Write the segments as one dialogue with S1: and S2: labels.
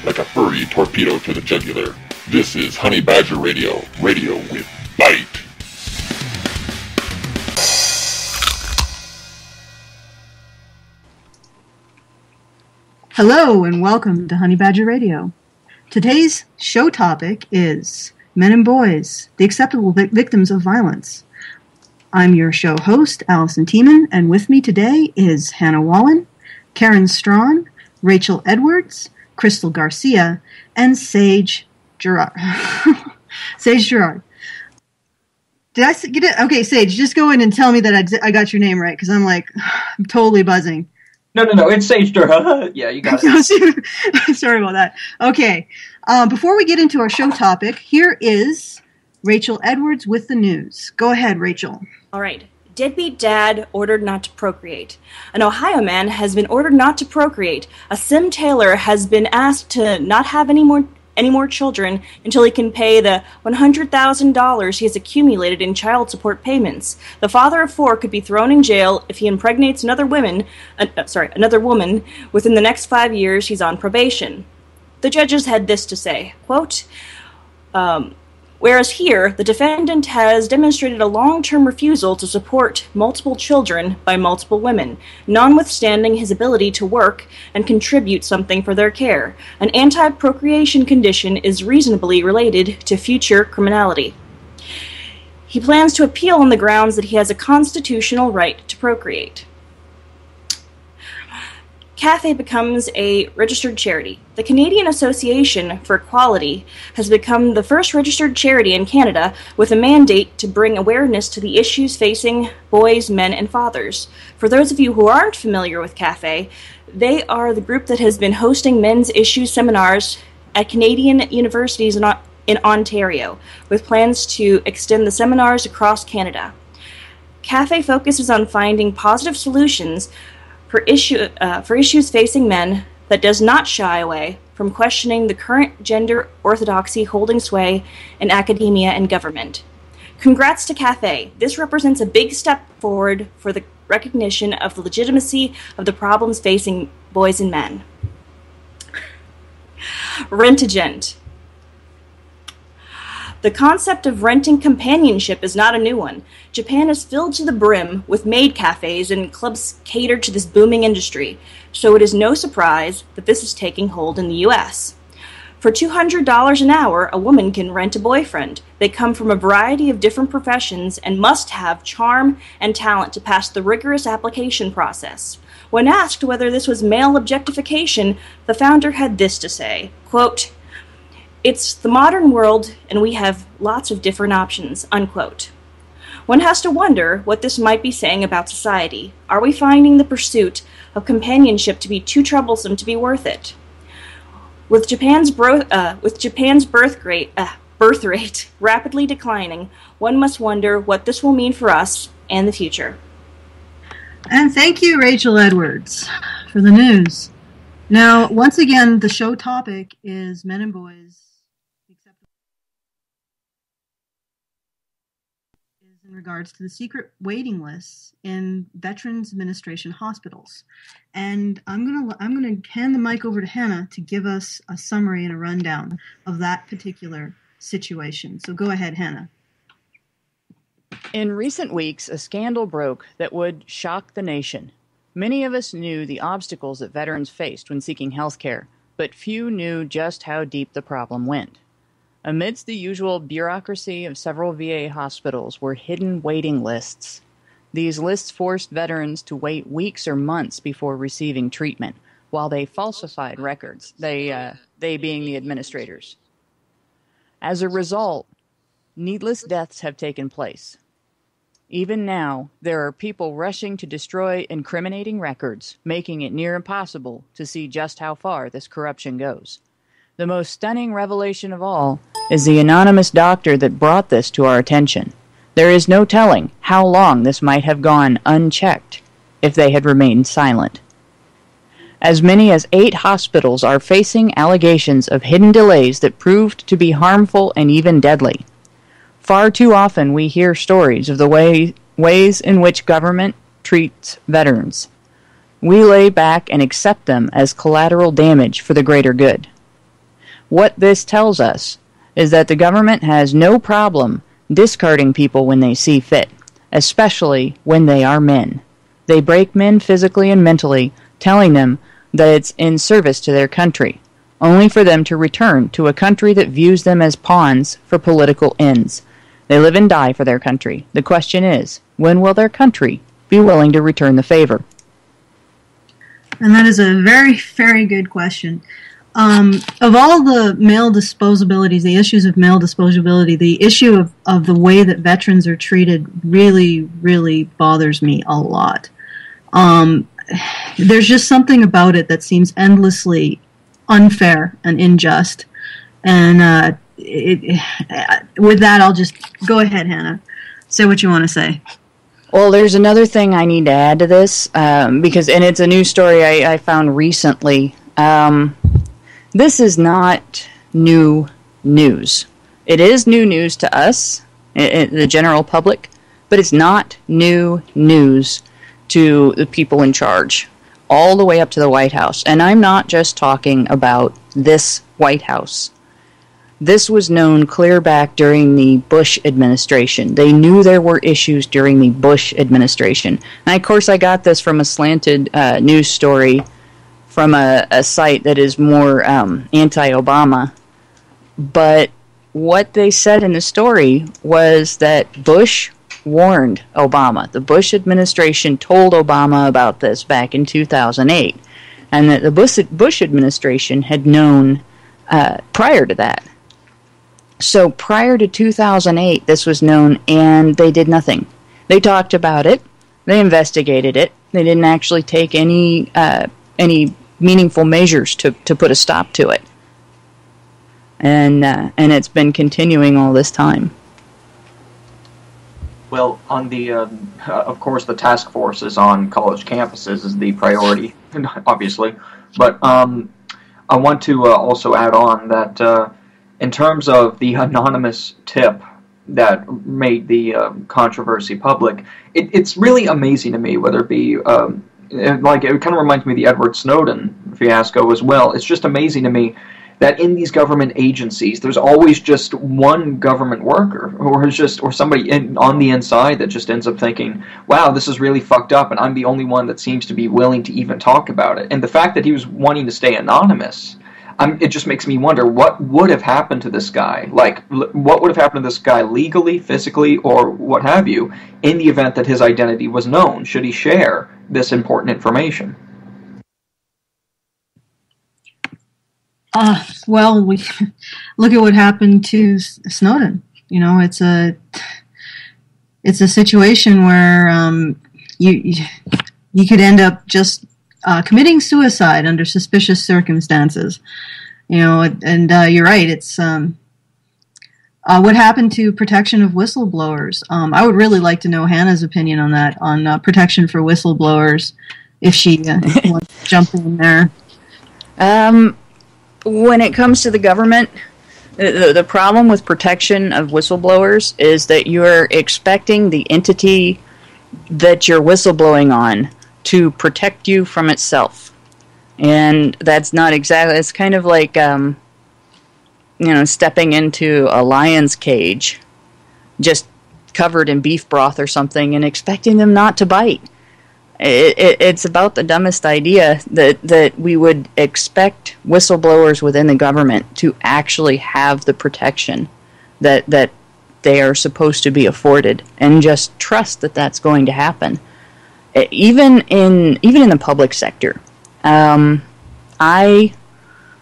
S1: like a furry torpedo to the jugular. This is Honey Badger Radio, radio with bite.
S2: Hello and welcome to Honey Badger Radio. Today's show topic is Men and Boys, the acceptable victims of violence. I'm your show host, Allison Tiemann, and with me today is Hannah Wallen, Karen Strawn, Rachel Edwards, Crystal Garcia, and Sage Gerard. Sage Gerard. Did I get it? Okay, Sage, just go in and tell me that I got your name right, because I'm totally buzzing.
S3: No, it's Sage Gerard. Yeah, you got it.
S2: Sorry about that. Okay, before we get into our show topic, here is Rachel Edwards with the news. Go ahead, Rachel.
S4: All right. Deadbeat dad ordered not to procreate. An Ohio man has been ordered not to procreate. A sim tailor has been asked to not have any more children until he can pay the $100,000 he has accumulated in child support payments. The father of 4 could be thrown in jail if he impregnates another woman within the next 5 years he's on probation. The judges had this to say, quote, whereas here, the defendant has demonstrated a long-term refusal to support multiple children by multiple women, notwithstanding his ability to work and contribute something for their care. An anti-procreation condition is reasonably related to future criminality. He plans to appeal on the grounds that he has a constitutional right to procreate. CAFE becomes a registered charity. The Canadian Association for Equality has become the first registered charity in Canada with a mandate to bring awareness to the issues facing boys, men, and fathers. For those of you who aren't familiar with CAFE, they are the group that has been hosting men's issues seminars at Canadian universities in Ontario, with plans to extend the seminars across Canada. CAFE focuses on finding positive solutions for issues facing men that does not shy away from questioning the current gender orthodoxy holding sway in academia and government. Congrats to CAFE. This represents a big step forward for the recognition of the legitimacy of the problems facing boys and men. Rent-a-gent. The concept of renting companionship is not a new one. Japan is filled to the brim with maid cafes and clubs catered to this booming industry, so it is no surprise that this is taking hold in the U.S. For $200 an hour, a woman can rent a boyfriend. They come from a variety of different professions and must have charm and talent to pass the rigorous application process. When asked whether this was male objectification, the founder had this to say, quote, "It's the modern world, and we have lots of different options," unquote. One has to wonder what this might be saying about society. Are we finding the pursuit of companionship to be too troublesome to be worth it? With Japan's birth rate rapidly declining, one must wonder what this will mean for us and the future.
S2: And thank you, Rachel Edwards, for the news. Now, once again, the show topic is Men and Boys. In regards to the secret waiting lists in Veterans Administration hospitals. And I'm gonna hand the mic over to Hannah to give us a summary and a rundown of that particular situation. So go ahead, Hannah.
S5: In recent weeks, a scandal broke that would shock the nation. Many of us knew the obstacles that veterans faced when seeking health care, but few knew just how deep the problem went. Amidst the usual bureaucracy of several VA hospitals were hidden waiting lists. These lists forced veterans to wait weeks or months before receiving treatment, while they falsified records, they being the administrators. As a result, needless deaths have taken place. Even now, there are people rushing to destroy incriminating records, making it near impossible to see just how far this corruption goes. The most stunning revelation of all is the anonymous doctor that brought this to our attention. There is no telling how long this might have gone unchecked if they had remained silent. As many as 8 hospitals are facing allegations of hidden delays that proved to be harmful and even deadly. Far too often we hear stories of the ways in which government treats veterans. We lay back and accept them as collateral damage for the greater good. What this tells us is that the government has no problem discarding people when they see fit, especially when they are men. They break men physically and mentally, telling them that it's in service to their country, only for them to return to a country that views them as pawns for political ends. They live and die for their country. The question is, when will their country be willing to return the favor?
S2: And that is a very, very good question. Of all the male disposabilities, the issues of male disposability, the issue of the way that veterans are treated really, really bothers me a lot. There's just something about it that seems endlessly unfair and unjust. And with that, I'll just go ahead, Hannah. Say what you want to say.
S5: Well, there's another thing I need to add to this, because it's a news story I found recently. This is not new news. It is new news to us, the general public, but it's not new news to the people in charge, all the way up to the White House. And I'm not just talking about this White House. This was known clear back during the Bush administration. They knew there were issues during the Bush administration. And of course, I got this from a slanted news story from a site that is more anti-Obama. But what they said in the story was that Bush warned Obama. The Bush administration told Obama about this back in 2008. And that the Bush administration had known prior to that. So prior to 2008, this was known, and they did nothing. They talked about it. They investigated it. They didn't actually take any meaningful measures to put a stop to it. And it's been continuing all this time.
S3: Well, on the, of course, the task forces on college campuses is the priority, obviously. But I want to also add on that in terms of the anonymous tip that made the controversy public, it's really amazing to me, whether it be, like, it kind of reminds me of the Edward Snowden fiasco as well. It's just amazing to me that in these government agencies, there's always just one government worker or somebody on the inside that just ends up thinking, wow, this is really fucked up, and I'm the only one that seems to be willing to even talk about it. And the fact that he was wanting to stay anonymous, it just makes me wonder what would have happened to this guy. Like, what would have happened to this guy legally, physically, or what have you, in the event that his identity was known? Should he share this important information?
S2: Well, we look at what happened to Snowden. You know, it's a situation where you could end up just committing suicide under suspicious circumstances. You know, and you're right. It's what happened to protection of whistleblowers. I would really like to know Hannah's opinion on that, on protection for whistleblowers, if she wants to jump in there.
S5: When it comes to the government, the problem with protection of whistleblowers is that you're expecting the entity that you're whistleblowing on to protect you from itself. And that's not exactly, it's kind of like, stepping into a lion's cage, just covered in beef broth or something, and expecting them not to bite. It's about the dumbest idea that we would expect whistleblowers within the government to actually have the protection that they are supposed to be afforded, and just trust that that's going to happen. Even in the public sector, I,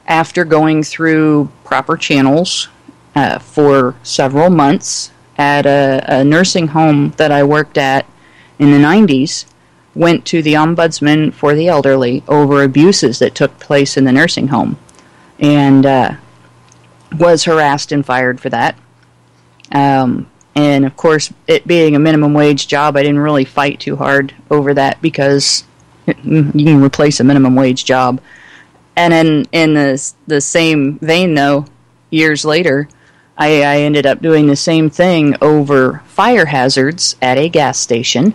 S5: after going through proper channels for several months at a nursing home that I worked at in the 90s, went to the Ombudsman for the Elderly over abuses that took place in the nursing home, and was harassed and fired for that. And of course, it being a minimum wage job, I didn't really fight too hard over that, because you can replace a minimum wage job. And in the same vein, though, years later, I ended up doing the same thing over fire hazards at a gas station,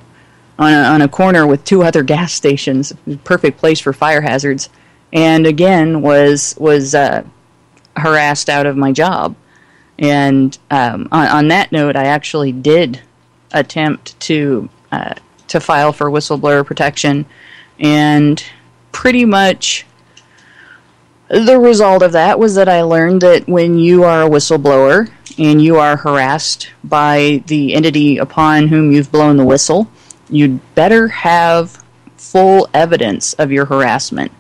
S5: on a corner with two other gas stations, perfect place for fire hazards, and again was harassed out of my job. And on that note, I actually did attempt to file for whistleblower protection, and pretty much the result of that was that I learned that when you are a whistleblower and you are harassed by the entity upon whom you've blown the whistle, you'd better have full evidence of your harassment,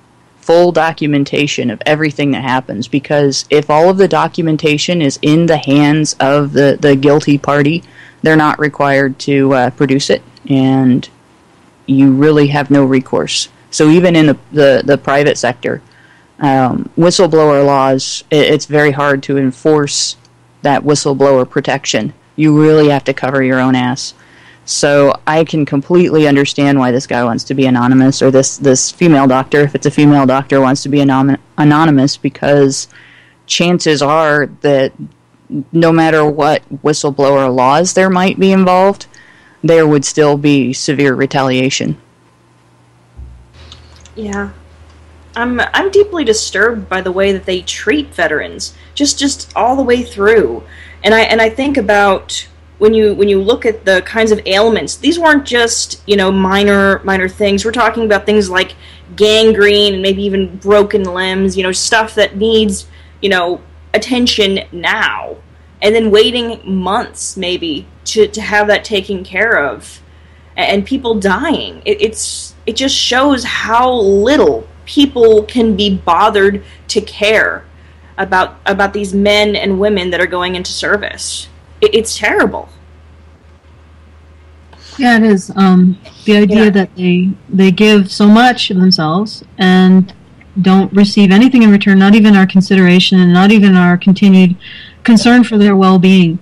S5: full documentation of everything that happens, because if all of the documentation is in the hands of the guilty party, they're not required to produce it, and you really have no recourse. So even in the private sector, whistleblower laws, it's very hard to enforce that whistleblower protection. You really have to cover your own ass. So I can completely understand why this guy wants to be anonymous, or this female doctor, if it's a female doctor, wants to be anonymous, because chances are that no matter what whistleblower laws there might be involved, there would still be severe retaliation.
S4: Yeah. I'm deeply disturbed by the way that they treat veterans, just all the way through. And I think about when you look at the kinds of ailments, these weren't just, minor things. We're talking about things like gangrene and maybe even broken limbs, stuff that needs, attention now. And then waiting months maybe to have that taken care of. And people dying. It just shows how little people can be bothered to care about these men and women that are going into service. It's terrible.
S2: Yeah, it is. The idea that they give so much of themselves and don't receive anything in return, not even our consideration and not even our continued concern for their well-being.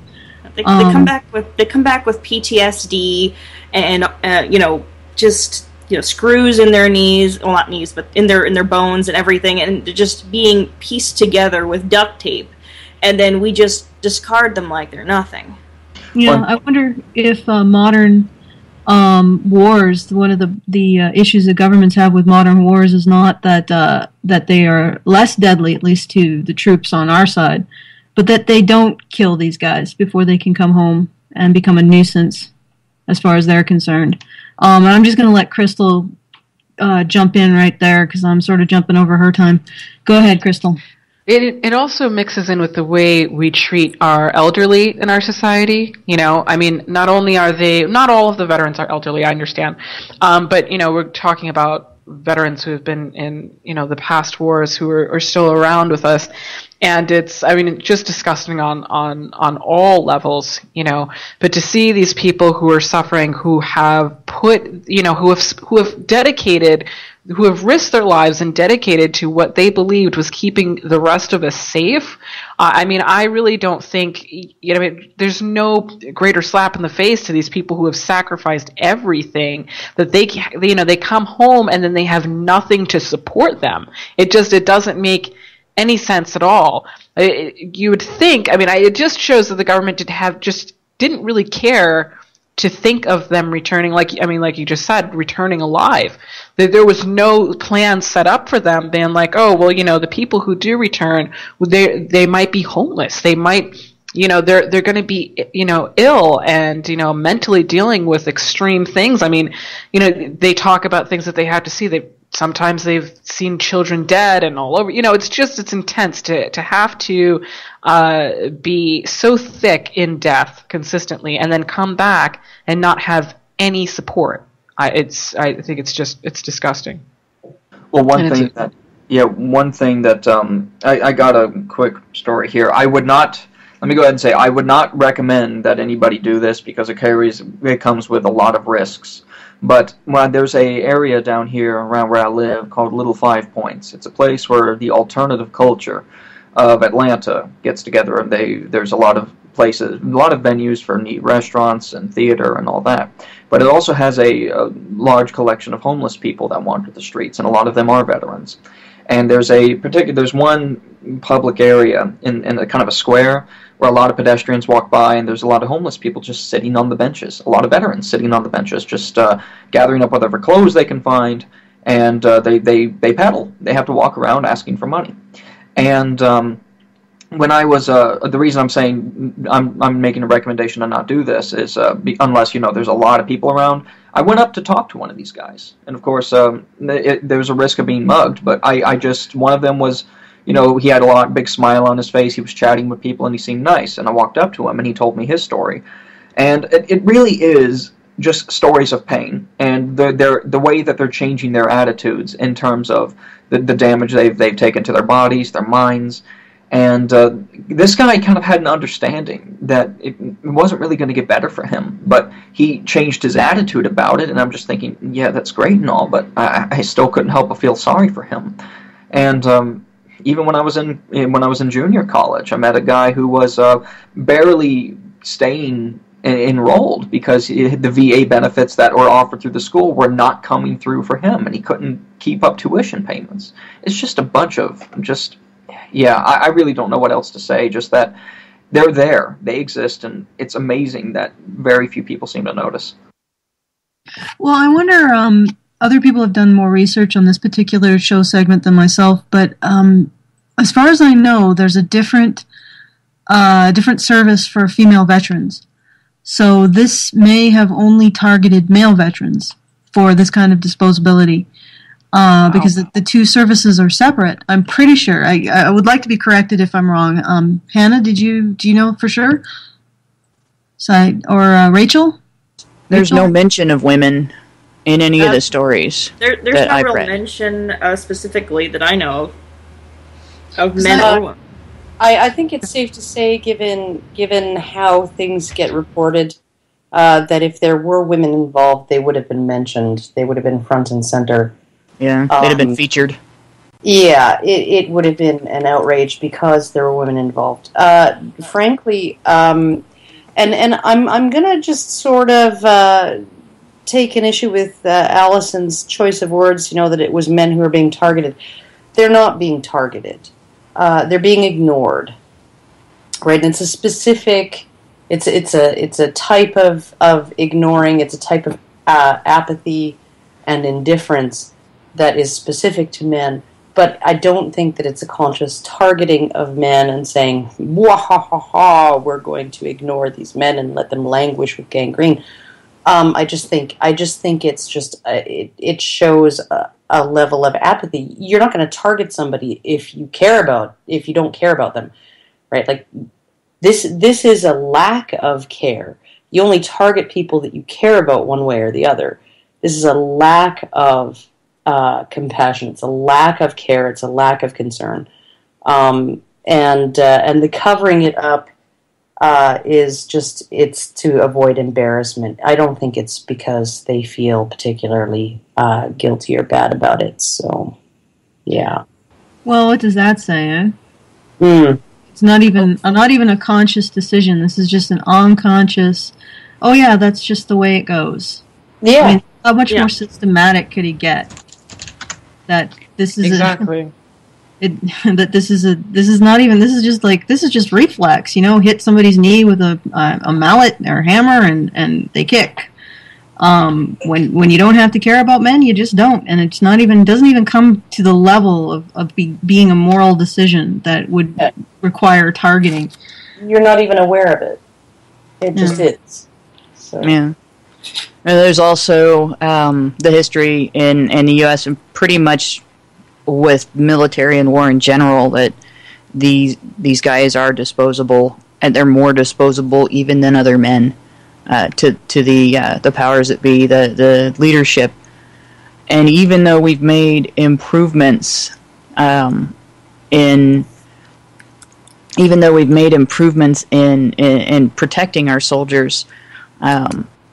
S4: They come back with PTSD and just screws in their knees, well, not knees, but in their bones and everything, and just being pieced together with duct tape, and then we just discard them like they're nothing.
S2: Yeah, I wonder if modern wars, one of the issues that governments have with modern wars is not that they are less deadly, at least to the troops on our side, but that they don't kill these guys before they can come home and become a nuisance as far as they're concerned. And I'm just going to let Crystal jump in right there because I'm sort of jumping over her time. Go ahead, Crystal.
S6: It also mixes in with the way we treat our elderly in our society. Not only not all of the veterans are elderly, I understand, but we're talking about veterans who have been in the past wars who are still around with us. And it's just disgusting on all levels, but to see these people who are suffering, who have put, who have dedicated, who have risked their lives and dedicated to what they believed was keeping the rest of us safe. I really don't think, there's no greater slap in the face to these people who have sacrificed everything, that they come home and then they have nothing to support them. It doesn't make any sense at all. You would think, it just shows that the government didn't really care to think of them returning, like you just said, returning alive. There was no plan set up for them being like, oh, well, the people who do return, they might be homeless. They might, they're going to be, ill and, mentally dealing with extreme things. They talk about things that they have to see. Sometimes they've seen children dead and all over. It's intense to have to be so thick in death consistently and then come back and not have any support. I think it's disgusting.
S3: Well, one thing that I got a quick story here. Let me go ahead and say I would not recommend that anybody do this because it comes with a lot of risks. But there's a area down here around where I live called Little 5 Points. It's a place where the alternative culture of Atlanta gets together, and there's a lot of places, a lot of venues for neat restaurants and theater and all that. But it also has a large collection of homeless people that wander the streets, and a lot of them are veterans. And there's one public area in a kind of a square where a lot of pedestrians walk by, and there's a lot of homeless people just sitting on the benches. A lot of veterans sitting on the benches, just gathering up whatever clothes they can find, and they paddle. They have to walk around asking for money. And when I was the reason I'm saying I'm making a recommendation to not do this is unless there's a lot of people around. I went up to talk to one of these guys, and of course there was a risk of being mugged. But I just one of them was, he had a big smile on his face. He was chatting with people, and he seemed nice. And I walked up to him, and he told me his story, and it really is just stories of pain, and the way that they're changing their attitudes in terms of the damage they've taken to their bodies, their minds. And this guy kind of had an understanding that it wasn't really going to get better for him, but he changed his attitude about it, and I'm just thinking, yeah, that's great and all, but I still couldn't help but feel sorry for him. And even when I was in junior college, I met a guy who was barely staying enrolled because the VA benefits that were offered through the school were not coming through for him, and he couldn't keep up tuition payments. It's just a bunch of I really don't know what else to say, just that they're there, they exist, and it's amazing that very few people seem to notice.
S2: Well, I wonder, other people have done more research on this particular show segment than myself, but as far as I know, there's a different service for female veterans. So this may have only targeted male veterans for this kind of disposability. Because the two services are separate. I'm pretty sure. I would like to be corrected if I'm wrong. Hannah, do you know for sure? Or Rachel?
S5: There's no mention of women in any of the stories.
S4: There's no real mention specifically that I know of men or women.
S7: I think it's safe to say, given how things get reported, that if there were women involved, they would have been mentioned. They would have been front and center.
S5: Yeah, they'd have been featured.
S7: Yeah, it would have been an outrage because there were women involved. Frankly, and I'm gonna just sort of take an issue with Allison's choice of words. That it was men who were being targeted. They're not being targeted. They're being ignored, right? And it's a specific. It's a type of ignoring. It's a type of apathy and indifference that is specific to men, but I don't think that it's a conscious targeting of men and saying, "Wah-ha-ha-ha, we're going to ignore these men and let them languish with gangrene." I just think it's just it shows a level of apathy. You're not going to target somebody if you don't care about them, right? Like this is a lack of care. You only target people that you care about one way or the other. This is a lack of compassion. It's a lack of care. It's a lack of concern, and the covering it up is just it's to avoid embarrassment. I don't think it's because they feel particularly guilty or bad about it. So, yeah.
S2: Well, what does that say? It's not even a conscious decision. This is just an unconscious. Oh yeah, that's just the way it goes.
S7: Yeah.
S2: I mean, how much more systematic could he get? That this is
S6: exactly.
S2: This is just reflex. Hit somebody's knee with a mallet or hammer and they kick. When you don't have to care about men, you just don't, and it's doesn't even come to the level of being a moral decision that would require targeting.
S7: You're not even aware of it. It just is. So.
S5: Yeah. There's also the history in the U.S. and pretty much with military and war in general that these guys are disposable, and they're more disposable even than other men to the powers that be, the leadership. And even though we've made improvements in protecting our soldiers,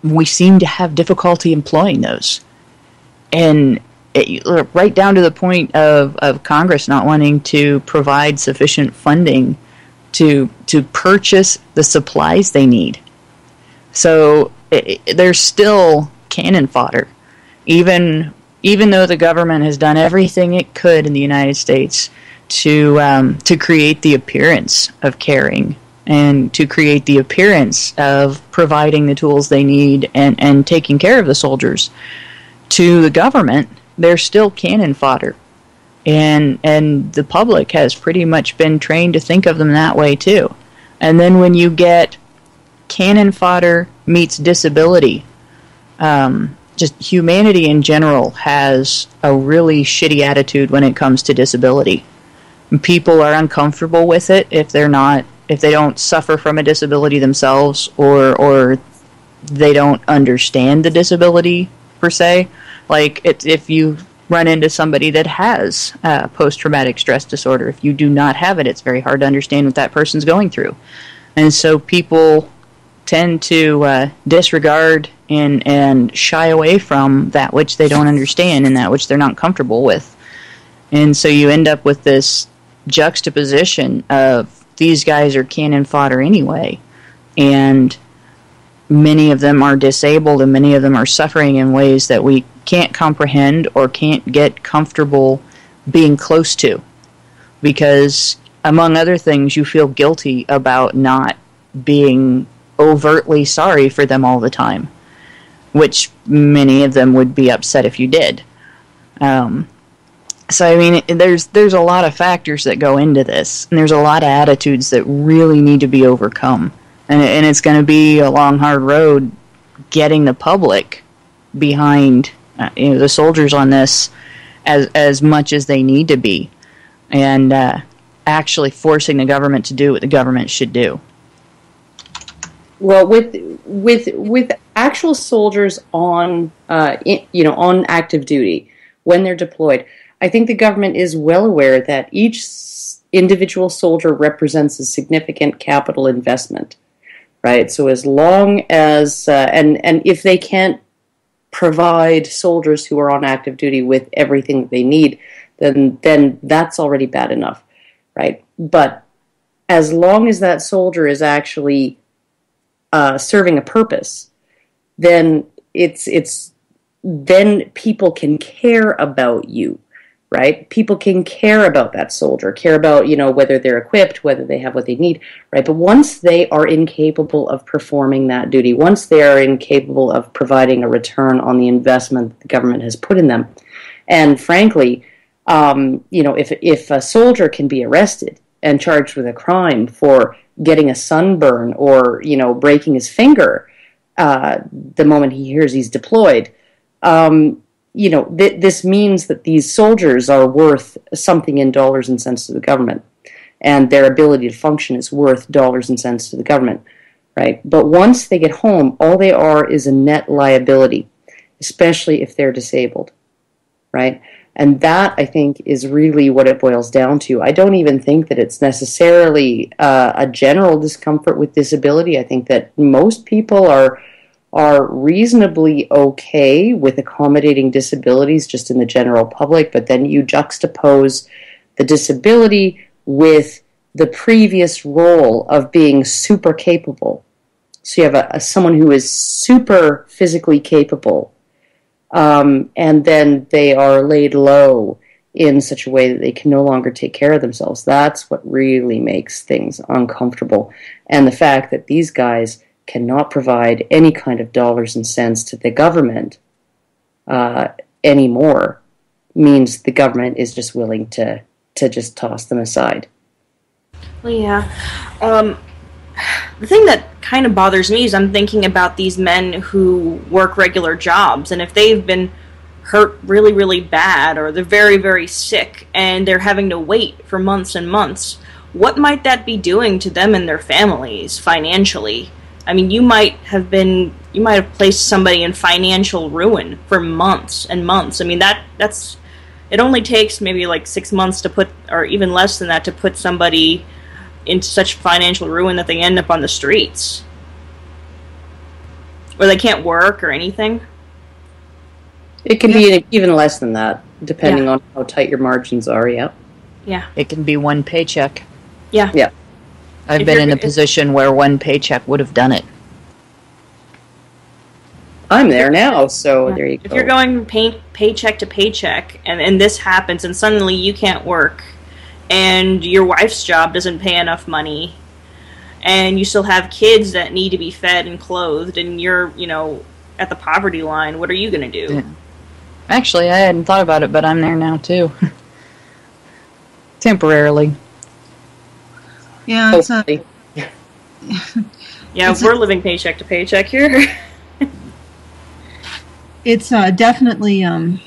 S5: we seem to have difficulty employing those. And right down to the point of Congress not wanting to provide sufficient funding to purchase the supplies they need. So there's still cannon fodder. Even though the government has done everything it could in the United States to create the appearance of caring and to create the appearance of providing the tools they need and taking care of the soldiers, to the government, they're still cannon fodder. And the public has pretty much been trained to think of them that way too. And then when you get cannon fodder meets disability, just humanity in general has a really shitty attitude when it comes to disability. People are uncomfortable with it if they don't suffer from a disability themselves, or they don't understand the disability per se. Like if you run into somebody that has post-traumatic stress disorder, if you do not have it, it's very hard to understand what that person's going through. And so people tend to disregard and shy away from that which they don't understand and that which they're not comfortable with. And so you end up with this juxtaposition of these guys are cannon fodder anyway, and many of them are disabled and many of them are suffering in ways that we can't comprehend or can't get comfortable being close to, because among other things you feel guilty about not being overtly sorry for them all the time, which many of them would be upset if you did. So I mean, there's a lot of factors that go into this, and there's a lot of attitudes that really need to be overcome, and it's going to be a long, hard road getting the public behind the soldiers on this as much as they need to be, and actually forcing the government to do what the government should do.
S7: Well, with actual soldiers on on active duty when they're deployed, I think the government is well aware that each individual soldier represents a significant capital investment, right? So as long as and if they can't provide soldiers who are on active duty with everything that they need, then that's already bad enough, right? But as long as that soldier is actually serving a purpose, then then people can care about you, right? People can care about that soldier, care about whether they're equipped, whether they have what they need, right? But once they are incapable of performing that duty, once they are incapable of providing a return on the investment that the government has put in them, and frankly, if a soldier can be arrested and charged with a crime for getting a sunburn or breaking his finger the moment he hears he's deployed, this means that these soldiers are worth something in dollars and cents to the government, and their ability to function is worth dollars and cents to the government, right? But once they get home, all they are is a net liability, especially if they're disabled, right? And that, I think, is really what it boils down to. I don't even think that it's necessarily a general discomfort with disability. I think that most people are reasonably okay with accommodating disabilities just in the general public, but then you juxtapose the disability with the previous role of being super capable. So you have someone who is super physically capable, and then they are laid low in such a way that they can no longer take care of themselves. That's what really makes things uncomfortable. And the fact that these guys cannot provide any kind of dollars and cents to the government anymore means the government is just willing to just toss them aside.
S4: Well, yeah. The thing that kind of bothers me is I'm thinking about these men who work regular jobs, and if they've been hurt really, really bad, or they're very, very sick, and they're having to wait for months and months, what might that be doing to them and their families financially? I mean, you might have placed somebody in financial ruin for months and months. I mean, that's it only takes maybe like 6 months to put, or even less than that, to put somebody into such financial ruin that they end up on the streets, or they can't work or anything.
S7: It can be even less than that, depending on how tight your margins are. Yeah.
S4: Yeah.
S5: It can be one paycheck.
S4: Yeah.
S7: Yeah.
S5: I've been in a position where one paycheck would have done it.
S7: I'm there now, so there you go.
S4: If you're going paycheck to paycheck, and this happens, and suddenly you can't work, and your wife's job doesn't pay enough money, and you still have kids that need to be fed and clothed, and you're, at the poverty line, what are you going to do?
S5: Yeah. Actually, I hadn't thought about it, but I'm there now, too.
S7: Temporarily.
S2: Yeah, it's
S7: Hopefully.
S4: Yeah, we're living paycheck to paycheck here.
S2: it's definitely a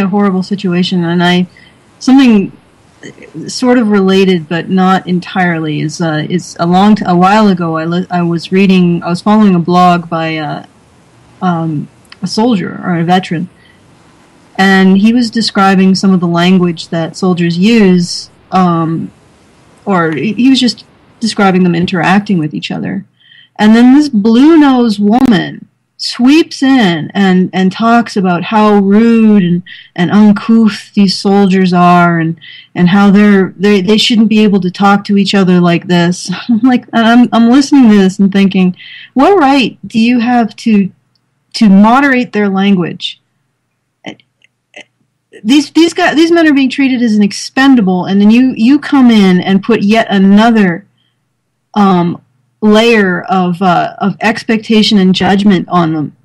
S2: horrible situation, and something sort of related but not entirely is a while ago I was following a blog by a soldier or a veteran, and he was describing some of the language that soldiers use, or he was just describing them interacting with each other. And then this blue-nosed woman sweeps in and talks about how rude and uncouth these soldiers are, and how they shouldn't be able to talk to each other like this. I'm listening to this and thinking, what right do you have to moderate their language? These men are being treated as an expendable, and then you come in and put yet another layer of expectation and judgment on them.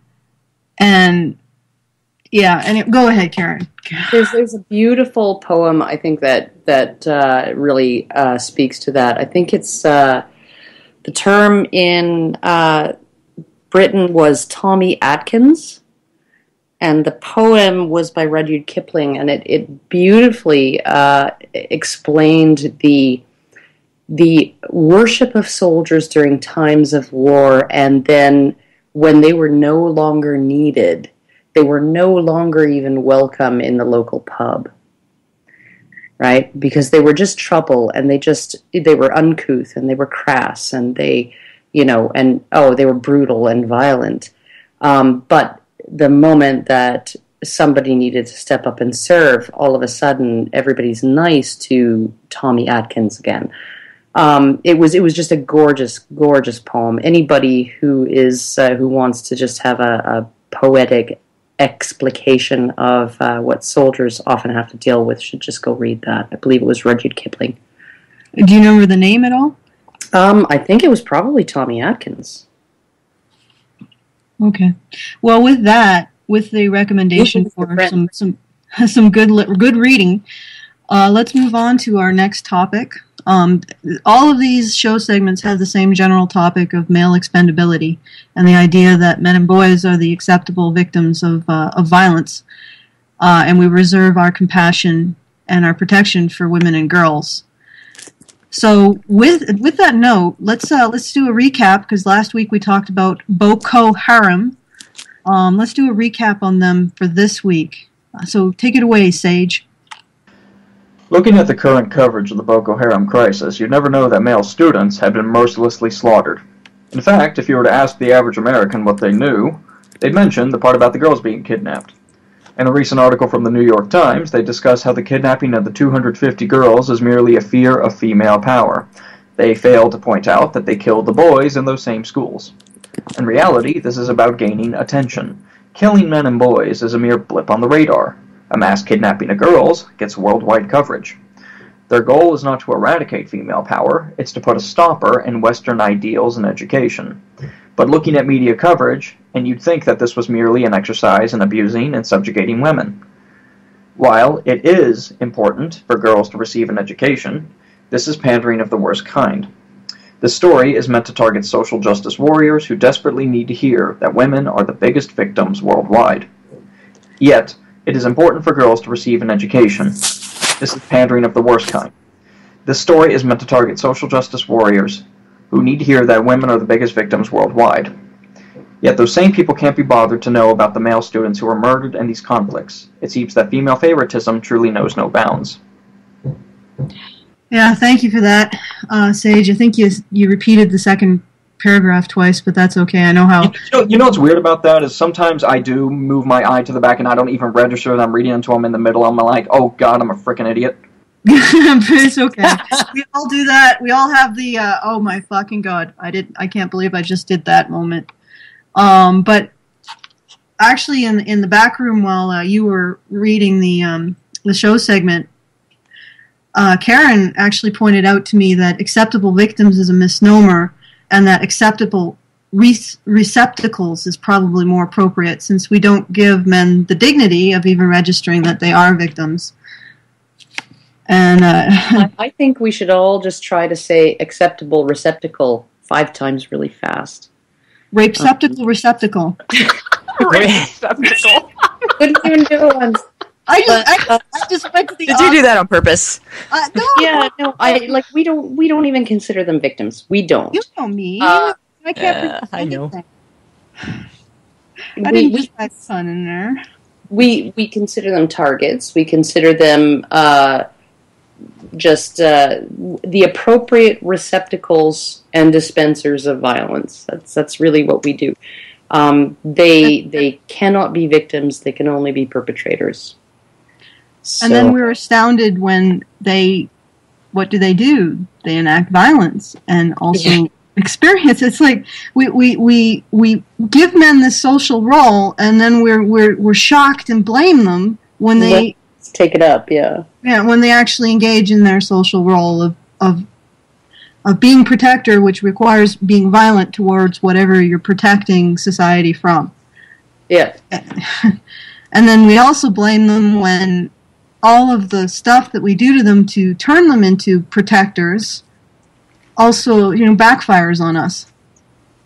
S2: And yeah, go ahead, Karen.
S7: There's a beautiful poem, I think, that really speaks to that. I think it's the term in Britain was Tommy Atkins, and the poem was by Rudyard Kipling, and it beautifully explained the worship of soldiers during times of war, and then when they were no longer needed, they were no longer even welcome in the local pub, right? Because they were just trouble, and they were uncouth, and they were crass, and they were brutal and violent. But the moment that somebody needed to step up and serve, all of a sudden everybody's nice to Tommy Atkins again. It was just a gorgeous, gorgeous poem. Anybody who wants to just have a poetic explication of what soldiers often have to deal with should just go read that. I believe it was Rudyard Kipling.
S2: Do you remember the name at all?
S7: I think it was probably Tommy Atkins.
S2: Okay. Well, with the recommendation for some good reading, let's move on to our next topic. All of these show segments have the same general topic of male expendability and the idea that men and boys are the acceptable victims of violence, and we reserve our compassion and our protection for women and girls. So with that note, let's do a recap, because last week we talked about Boko Haram. Let's do a recap on them for this week. So take it away, Sage.
S3: Looking at the current coverage of the Boko Haram crisis, you'd never know that male students had been mercilessly slaughtered. In fact, if you were to ask the average American what they knew, they'd mention the part about the girls being kidnapped. In a recent article from the New York Times, they discuss how the kidnapping of the 250 girls is merely a fear of female power. They fail to point out that they killed the boys in those same schools. In reality, this is about gaining attention. Killing men and boys is a mere blip on the radar. A mass kidnapping of girls gets worldwide coverage. Their goal is not to eradicate female power, it's to put a stopper in Western ideals and education. But looking at media coverage, and you'd think that this was merely an exercise in abusing and subjugating women. While it is important for girls to receive an education, this is pandering of the worst kind. This story is meant to target social justice warriors who desperately need to hear that women are the biggest victims worldwide. Yet, it is important for girls to receive an education. This is pandering of the worst kind. This story is meant to target social justice warriors who need to hear that women are the biggest victims worldwide. Yet those same people can't be bothered to know about the male students who were murdered in these conflicts. It seems that female favoritism truly knows no bounds.
S2: Yeah, thank you for that, Sage. I think you repeated the second paragraph twice, but that's okay. I know how.
S3: You know what's weird about that is sometimes I do move my eye to the back and I don't even register that I'm reading until I'm in the middle. I'm like, oh god, I'm a freaking idiot.
S2: It's okay. We all do that. We all have the oh my fucking god, I can't believe I just did that moment. But actually, in the back room while you were reading the show segment, Karen actually pointed out to me that acceptable victims is a misnomer, and that acceptable receptacles is probably more appropriate, since we don't give men the dignity of even registering that they are victims. And
S7: I think we should all just try to say acceptable receptacle 5 times really fast.
S2: Rapeceptical receptacle.
S6: Receptacle.
S7: Couldn't even do it once.
S2: I just went to the
S4: Did you do that on purpose?
S2: No,
S7: Yeah, no, we don't even consider them victims. We don't.
S2: you know me. I can't.
S4: I know.
S2: I didn't just have fun in there.
S7: We consider them targets. We consider them just the appropriate receptacles and dispensers of violence. That's really what we do. They cannot be victims. They can only be perpetrators. So,
S2: And then we're astounded when what do? They enact violence and also experience. It's like we give men this social role, and then we're shocked and blame them when they
S7: take it up. Yeah,
S2: when they actually engage in their social role of being protector, which requires being violent towards whatever you're protecting society from.
S7: Yeah,
S2: and then we also blame them when all of the stuff that we do to them to turn them into protectors also, backfires on us.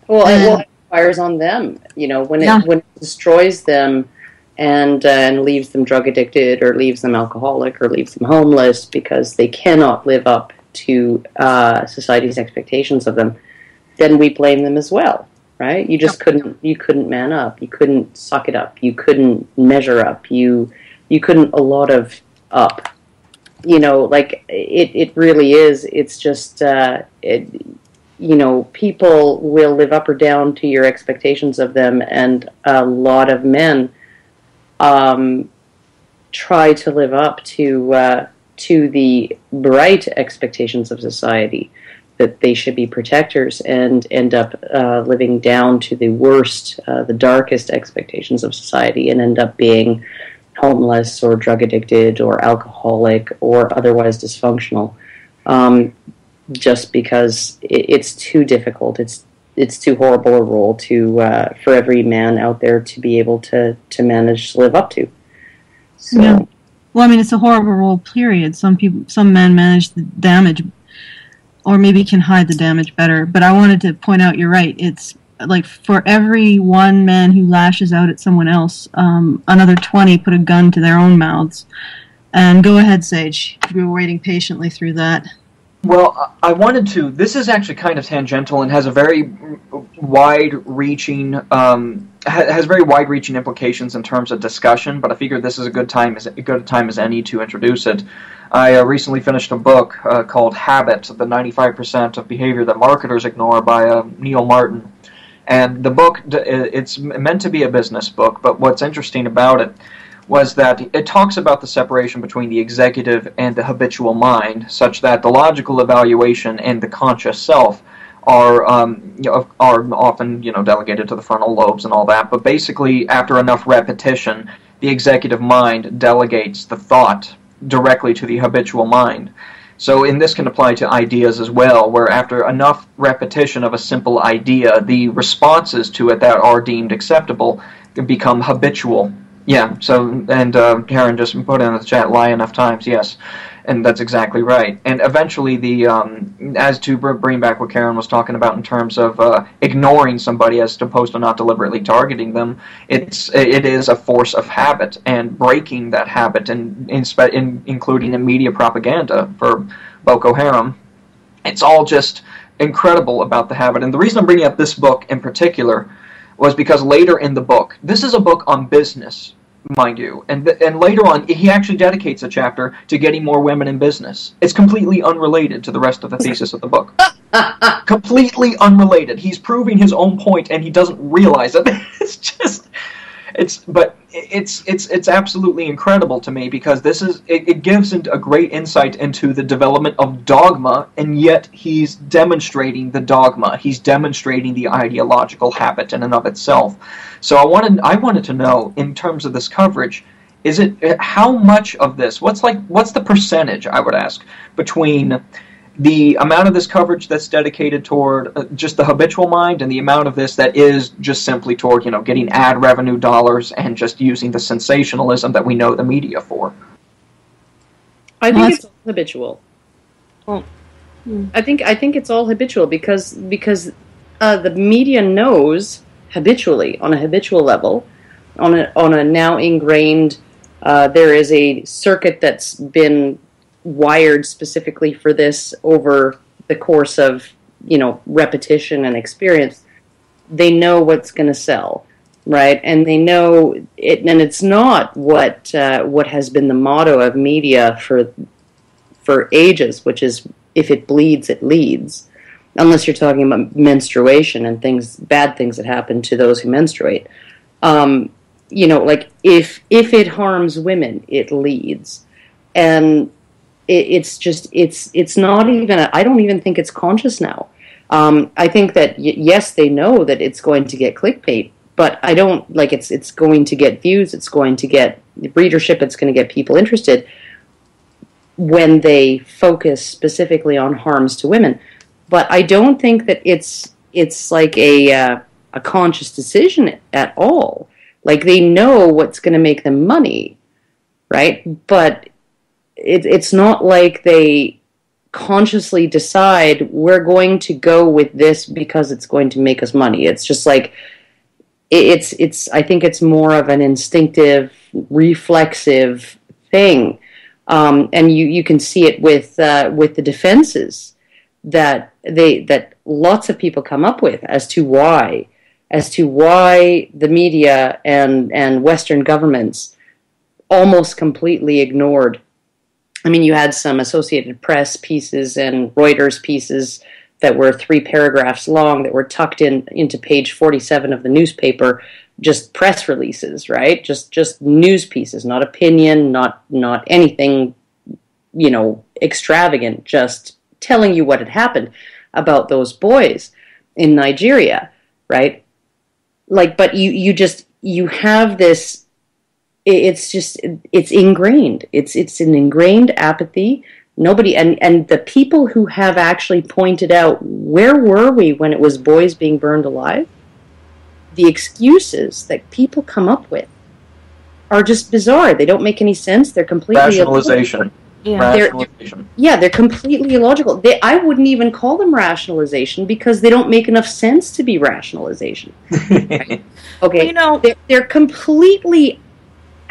S7: Well, it backfires on them. When it destroys them and leaves them drug addicted, or leaves them alcoholic, or leaves them homeless because they cannot live up to society's expectations of them, then we blame them as well, right? You just couldn't man up. You couldn't suck it up. You couldn't measure up. You couldn't a lot of up. It really is. It's just, people will live up or down to your expectations of them, and a lot of men try to live up to the bright expectations of society, that they should be protectors, and end up living down to the worst, the darkest expectations of society, and end up being homeless or drug addicted or alcoholic or otherwise dysfunctional, just because it's too difficult. It's too horrible a role for every man out there to be able to manage to live up to. So.
S2: Yeah. Well, it's a horrible role, period. Some men manage the damage, or maybe can hide the damage better. But I wanted to point out, you're right. It's like for every one man who lashes out at someone else, another 20 put a gun to their own mouths. And go ahead, Sage. We were waiting patiently through that.
S3: Well, I wanted to. This is actually kind of tangential and has a very wide-reaching implications in terms of discussion. But I figured this is a good time as any to introduce it. I recently finished a book called Habit: The 95% of Behavior That Marketers Ignore by Neil Martin. And the book, it's meant to be a business book, but what's interesting about it was that it talks about the separation between the executive and the habitual mind, such that the logical evaluation and the conscious self are often delegated to the frontal lobes and all that. But basically, after enough repetition, the executive mind delegates the thought directly to the habitual mind. So, and this can apply to ideas as well, where after enough repetition of a simple idea, the responses to it that are deemed acceptable become habitual. Yeah, so, and Karen just put in the chat, lie enough times, yes, and that's exactly right. And eventually as to bring back what Karen was talking about in terms of ignoring somebody as opposed to not deliberately targeting them, it is a force of habit, and breaking that habit, including in media propaganda for Boko Haram, it's all just incredible about the habit. And the reason I'm bringing up this book in particular was because later in the book, this is a book on business, mind you, and later on, he actually dedicates a chapter to getting more women in business. It's completely unrelated to the rest of the thesis of the book. Completely unrelated. He's proving his own point, and he doesn't realize it. It's absolutely incredible to me, because it gives a great insight into the development of dogma, and yet he's demonstrating the dogma. He's demonstrating the ideological habit in and of itself. So I wanted to know, in terms of this coverage, how much of this, what's the percentage, I would ask, between the amount of this coverage that's dedicated toward just the habitual mind, and the amount of this that is just simply toward, getting ad revenue dollars and just using the sensationalism that we know the media for?
S7: I think it's all habitual.
S4: Well,
S7: I think it's all habitual because the media knows habitually, on a habitual level, on a now ingrained. There is a circuit that's been wired specifically for this over the course of repetition and experience. They know what's going to sell, right? And they know it, and it's not what has been the motto of media for ages, which is if it bleeds, it leads. Unless you're talking about menstruation and bad things that happen to those who menstruate. Like if it harms women, it leads, and it's not even. I don't even think it's conscious now. I think that yes, they know that it's going to get clickbait, but I don't like it's going to get views, it's going to get readership, it's going to get people interested when they focus specifically on harms to women. But I don't think that it's like a conscious decision at all. Like they know what's going to make them money, right? But it's not like they consciously decide we're going to go with this because it's going to make us money. It's just like it's. I think it's more of an instinctive, reflexive thing, and you can see it with the defenses that lots of people come up with as to why the media and Western governments almost completely ignored. I mean, you had some Associated Press pieces and Reuters pieces that were 3 paragraphs long that were tucked into page 47 of the newspaper, just press releases, right? Just news pieces, not opinion, not anything, extravagant, just telling you what had happened about those boys in Nigeria, right? Like, but you have this. It's ingrained. It's an ingrained apathy. Nobody and the people who have actually pointed out where were we when it was boys being burned alive. The excuses that people come up with are just bizarre. They don't make any sense. They're completely
S3: rationalization.
S7: They're completely illogical. I wouldn't even call them rationalization because they don't make enough sense to be rationalization. Right? Okay,
S4: well,
S7: they're completely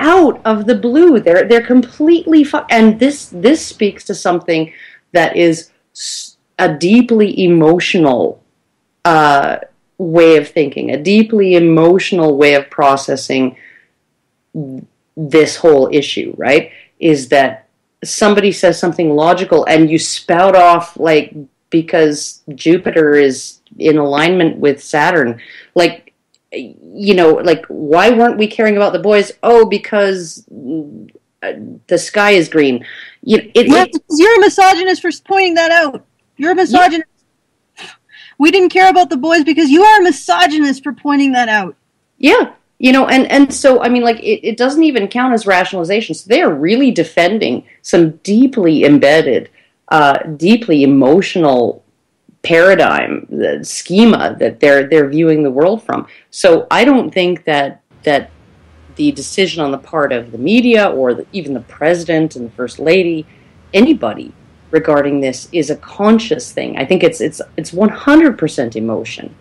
S7: out of the blue. They're completely and this speaks to something that is a deeply emotional way of thinking, a deeply emotional way of processing this whole issue, right? Is that somebody says something logical and you spout off like because Jupiter is in alignment with Saturn, like like why weren't we caring about the boys? Oh, because the sky is green.
S2: Because you're a misogynist for pointing that out. You're a misogynist. Yeah. We didn't care about the boys because you are a misogynist for pointing that out.
S7: Yeah. And so, I mean, like, it doesn't even count as rationalization. So they are really defending some deeply embedded, deeply emotional paradigm, the schema that they're viewing the world from. So I don't think that the decision on the part of the media or even the president and the first lady, anybody regarding this is a conscious thing. I think it's 100% emotion.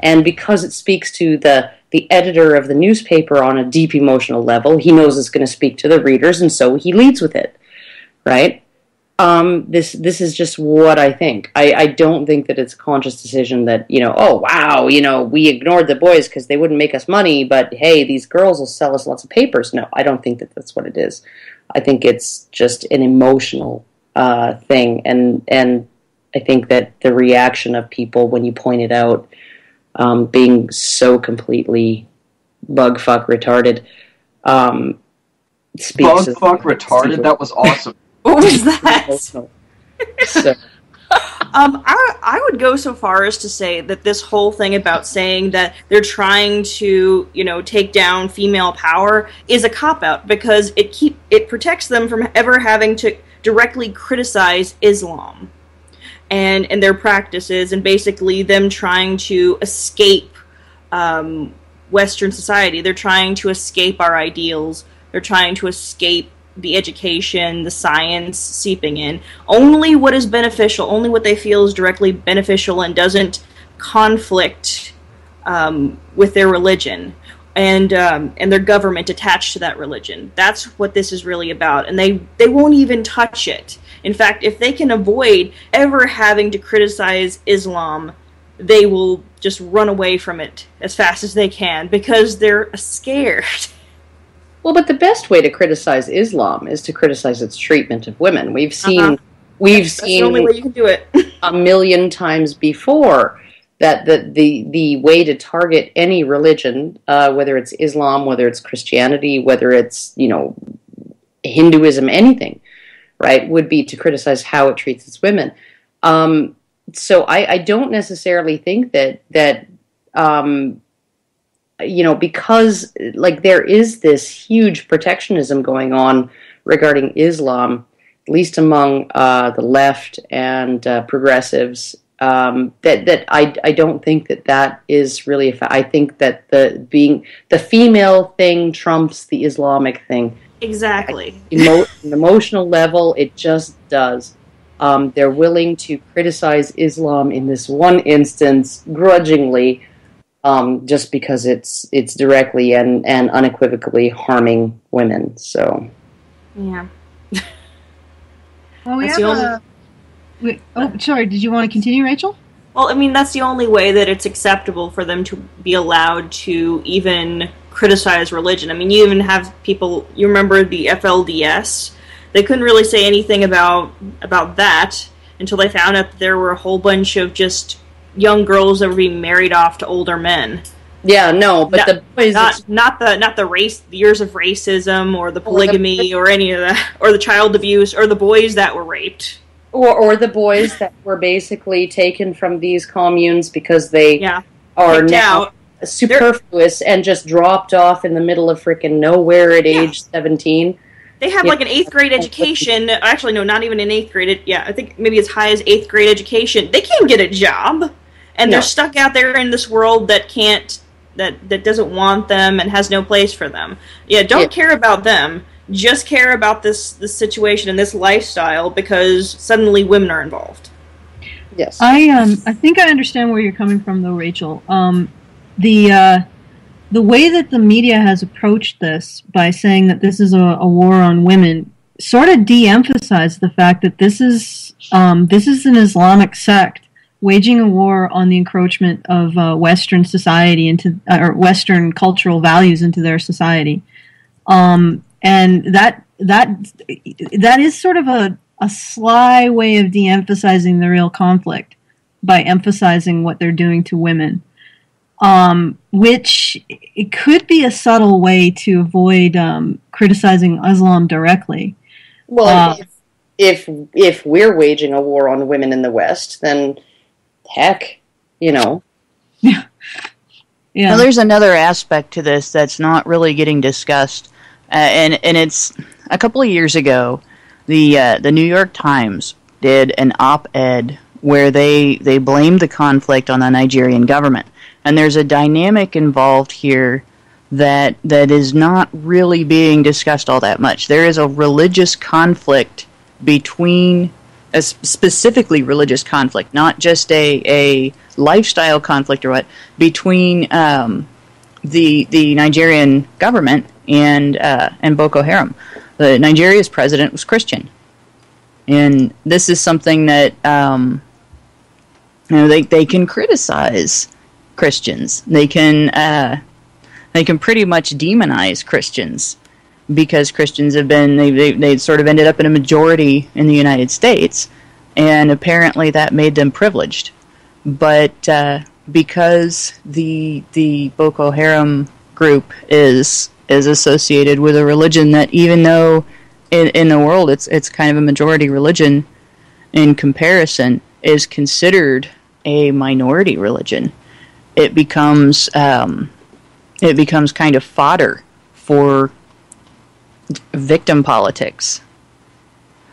S7: And because it speaks to the editor of the newspaper on a deep emotional level, he knows it's going to speak to the readers, and so he leads with it, right? This is just what I think. I don't think that it's a conscious decision that, oh, wow, we ignored the boys because they wouldn't make us money, but hey, these girls will sell us lots of papers. No, I don't think that that's what it is. I think it's just an emotional thing, and I think that the reaction of people when you point it out, being so completely bug-fuck retarded, speaks...
S3: Bug-fuck retarded? That was awesome.
S4: What was that?
S7: So,
S4: I would go so far as to say that this whole thing about saying that they're trying to, take down female power is a cop-out because it protects them from ever having to directly criticize Islam and their practices, and basically them trying to escape Western society. They're trying to escape our ideals. They're trying to escape the education, the science seeping in. Only what is beneficial, only what they feel is directly beneficial and doesn't conflict with their religion and their government attached to that religion. That's what this is really about, and they won't even touch it. In fact, if they can avoid ever having to criticize Islam, they will just run away from it as fast as they can because they're scared.
S7: Well, but the best way to criticize Islam is to criticize its treatment of women. We've seen
S4: That's the only way you can do it.
S7: a million times before that the way to target any religion, whether it's Islam, whether it's Christianity, whether it's, Hinduism, anything, right, would be to criticize how it treats its women. So I don't necessarily think that because there is this huge protectionism going on regarding Islam, at least among the left and progressives, that I don't think that is really I think that the female thing trumps the Islamic thing.
S4: Exactly.
S7: An emotional level, it just does. They're willing to criticize Islam in this one instance grudgingly, just because it's directly and unequivocally harming women. So,
S4: yeah.
S2: Well, sorry. Did you want to continue, Rachel?
S4: Well, I mean, that's the only way that it's acceptable for them to be allowed to even criticize religion. I mean, you even have people. You remember the FLDS? They couldn't really say anything about that until they found out that there were a whole bunch of just young girls that were being married off to older men.
S7: Yeah, no, but the boys,
S4: not the years of racism or the polygamy or any of that, or the child abuse or the boys that were raped,
S7: or the boys that were basically taken from these communes because they are now superfluous and just dropped off in the middle of frickin' nowhere at age 17.
S4: They have like an 8th grade education. Actually, no, not even an 8th grade. Yeah, I think maybe as high as 8th grade education. They can't get a job, and they're stuck out there in this world that doesn't want them and has no place for them. Yeah, don't care about them. Just care about this situation and this lifestyle because suddenly women are involved.
S7: Yes,
S2: I think I understand where you're coming from, though, Rachel. The way that the media has approached this by saying that this is a war on women sort of de-emphasized the fact that this is an Islamic sect waging a war on the encroachment of Western society into or Western cultural values into their society, and that is sort of a sly way of de-emphasizing the real conflict by emphasizing what they're doing to women. Which it could be a subtle way to avoid criticizing Islam directly.
S7: Well, if we're waging a war on women in the West, then heck,
S2: Yeah.
S5: Well, there's another aspect to this that's not really getting discussed, and it's a couple of years ago, the New York Times did an op-ed where they blamed the conflict on the Nigerian government. And there's a dynamic involved here that is not really being discussed all that much. There is a religious conflict between, specifically religious conflict, not just a lifestyle conflict or what, between the Nigerian government and Boko Haram. Nigeria's president was Christian. And this is something that they can criticize Christians. They can pretty much demonize Christians because Christians have been they sort of ended up in a majority in the United States, and apparently that made them privileged. But because the Boko Haram group is associated with a religion that, even though in the world it's kind of a majority religion in comparison, is considered a minority religion, it becomes kind of fodder for victim politics.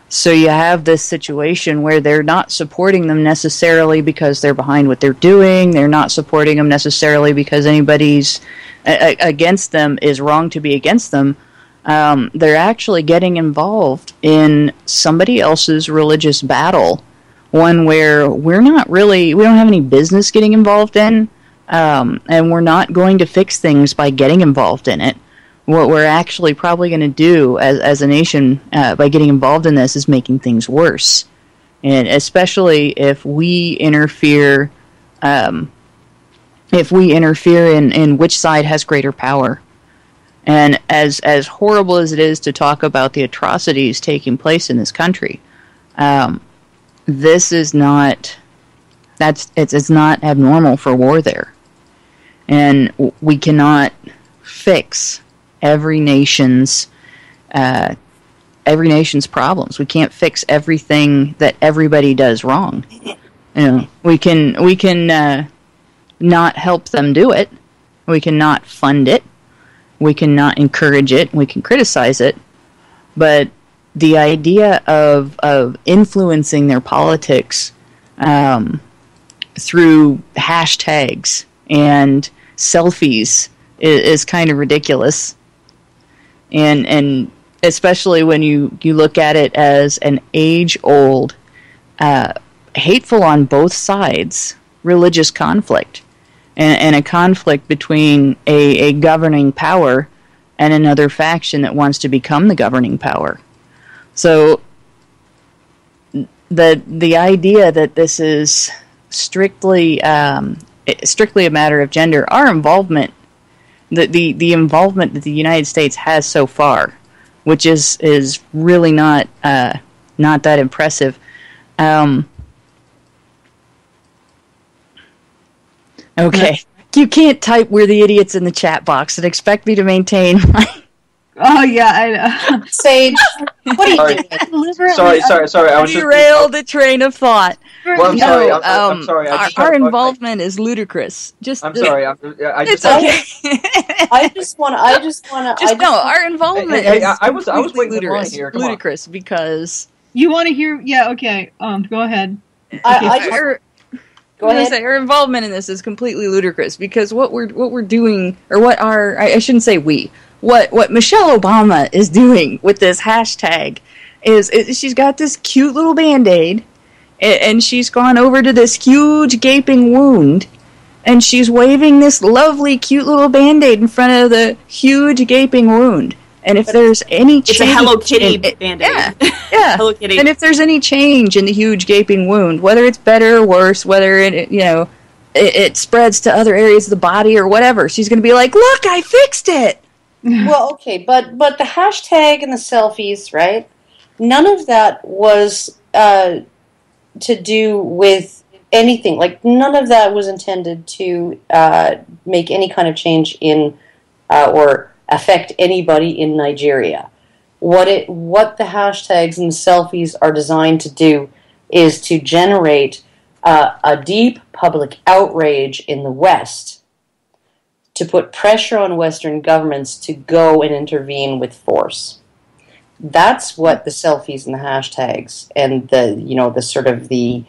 S5: So you have this situation where they're not supporting them necessarily because they're behind what they're doing. They're not supporting them necessarily because anybody's against them is wrong to be against them. They're actually getting involved in somebody else's religious battle, one where we don't have any business getting involved in, and we're not going to fix things by getting involved in it. What we're actually probably going to do as a nation by getting involved in this is making things worse. And especially if we interfere in which side has greater power. And as horrible as it is to talk about the atrocities taking place in this country, this is not it's not abnormal for war there. And we cannot fix every nation's problems. We can't fix everything that everybody does wrong. We can not help them do it. We can not fund it. We can not encourage it. We can criticize it. But the idea of influencing their politics through hashtags and selfies is kind of ridiculous. And especially when you look at it as an age-old, hateful on both sides, religious conflict, and a conflict between a governing power and another faction that wants to become the governing power. So the idea that this is strictly a matter of gender, our involvement, the involvement that the United States has so far, which is really not that impressive. Okay, you can't type "we're the idiots" in the chat box and expect me to maintain my.
S2: Oh yeah, I know.
S7: Sage, what are you doing?
S3: Sorry. I was
S5: derailed the train of thought.
S3: Well, I'm sorry. I'm sorry.
S5: Our involvement is ludicrous.
S3: I'm sorry.
S5: It's okay.
S7: I just want to.
S5: Our involvement is
S3: I was waiting in line here.
S5: Ludicrous because
S2: you want to hear? Yeah, okay. Go ahead.
S7: Go ahead.
S5: Our involvement in this is completely ludicrous because what we're doing, or what I shouldn't say we. What Michelle Obama is doing with this hashtag is she's got this cute little Band-Aid, and she's gone over to this huge gaping wound, and she's waving this lovely cute little Band-Aid in front of the huge gaping wound. And if there's any change...
S4: It's a Hello Kitty Band-Aid.
S5: Yeah.
S4: Hello Kitty.
S5: And if there's any change in the huge gaping wound, whether it's better or worse, whether it spreads to other areas of the body or whatever, she's going to be like, look, I fixed it!
S7: Well, okay, but the hashtag and the selfies, right? None of that was to do with anything. Like, none of that was intended to make any kind of change in or affect anybody in Nigeria. What the hashtags and the selfies are designed to do is to generate a deep public outrage in the West, to put pressure on Western governments to go and intervene with force. That's what the selfies and the hashtags and the sort of the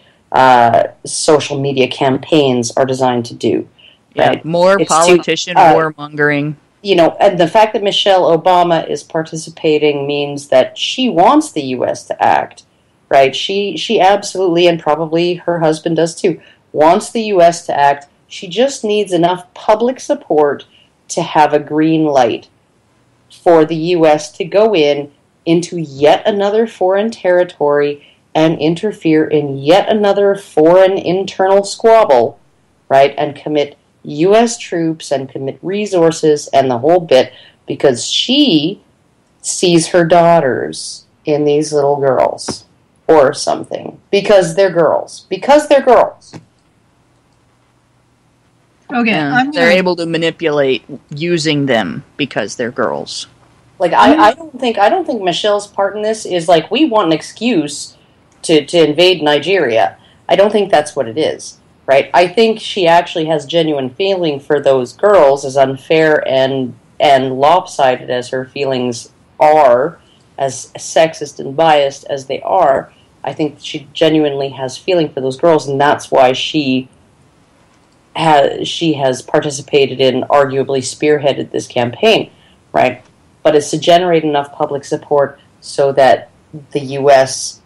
S7: social media campaigns are designed to do. Right?
S5: Yeah, more politician warmongering.
S7: And the fact that Michelle Obama is participating means that she wants the U.S. to act. Right? She absolutely, and probably her husband does too, wants the U.S. to act. She just needs enough public support to have a green light for the U.S. to go into yet another foreign territory and interfere in yet another foreign internal squabble, right? And commit U.S. troops and commit resources and the whole bit, because she sees her daughters in these little girls or something. Because they're girls.
S2: Okay,
S5: they're able to manipulate using them because they're girls.
S7: Like I don't think Michelle's part in this is like, we want an excuse to invade Nigeria. I don't think that's what it is, right? I think she actually has genuine feeling for those girls, as unfair and lopsided as her feelings are, as sexist and biased as they are. I think she genuinely has feeling for those girls, and that's why she has participated in, arguably spearheaded this campaign, right? but it's to generate enough public support so that the U.S.,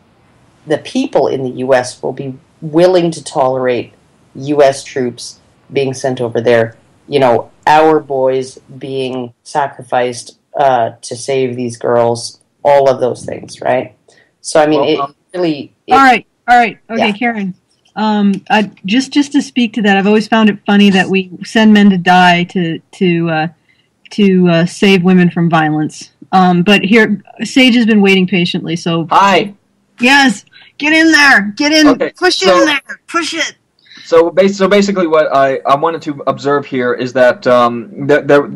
S7: the people in the U.S. will be willing to tolerate U.S. troops being sent over there. You know, our boys being sacrificed to save these girls, all of those things, right? So, I mean,
S3: Well,
S2: All right. Okay, yeah. Karen. Just to speak to that, I've always found it funny that we send men to die to save women from violence. But here, Sage has been waiting patiently. So
S3: hi.
S2: Yes, get in there. Get in. Okay, push it in there. Push it.
S3: So basically, what I wanted to observe here is that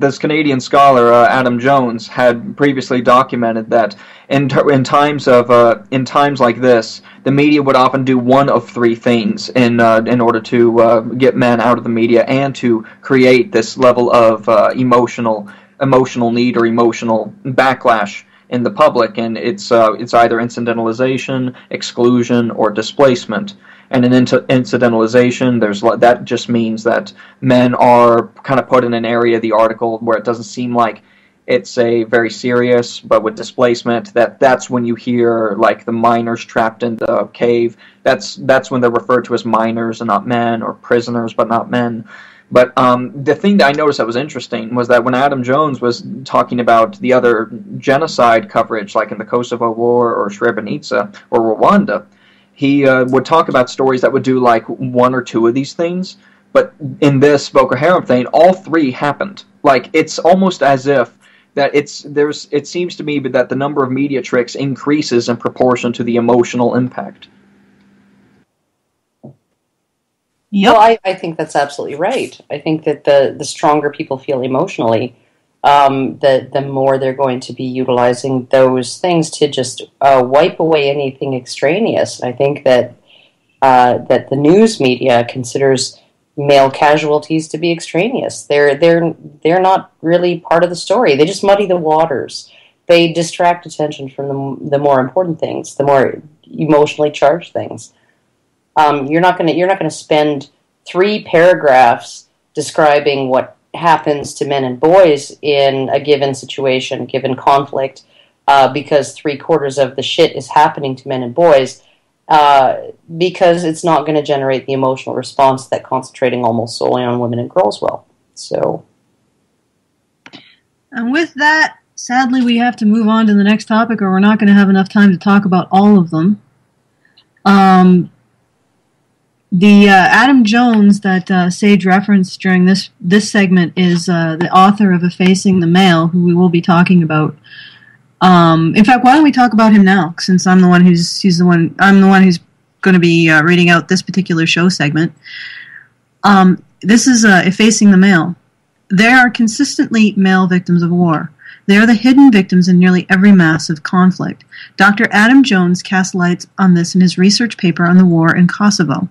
S3: this Canadian scholar Adam Jones had previously documented that in times like this, the media would often do one of three things in order to get men out of the media and to create this level of emotional need or emotional backlash in the public, and it's either incidentalization, exclusion, or displacement. And in incidentalization, that just means that men are kind of put in an area of the article where it doesn't seem like it's a very serious, but with displacement, that's when you hear like the miners trapped in the cave. That's when they're referred to as miners and not men, or prisoners but not men. But the thing that I noticed that was interesting was that when Adam Jones was talking about the other genocide coverage, like in the Kosovo War or Srebrenica or Rwanda, he would talk about stories that would do like one or two of these things. But in this Boko Haram thing, all three happened. Like, it's almost as if that it seems to me that the number of media tricks increases in proportion to the emotional impact.
S7: Yep. Well, I think that's absolutely right. I think that the stronger people feel emotionally, the more they're going to be utilizing those things to just wipe away anything extraneous. I think that that the news media considers male casualties to be extraneous. They're not really part of the story. They just muddy the waters. They distract attention from the more important things, the more emotionally charged things. You're not gonna spend 3 paragraphs describing what happens to men and boys in a given situation, a given conflict, because 3/4 of the shit is happening to men and boys, because it's not going to generate the emotional response that concentrating almost solely on women and girls will. So,
S2: and with that, sadly, we have to move on to the next topic, or we're not going to have enough time to talk about all of them. The Adam Jones that Sage referenced during this segment is the author of Effacing the Male, who we will be talking about. In fact, why don't we talk about him now? Since I'm the one who's going to be reading out this particular show segment. This is Effacing the Male. There are consistently male victims of war. They are the hidden victims in nearly every massive conflict. Dr. Adam Jones cast light on this in his research paper on the war in Kosovo.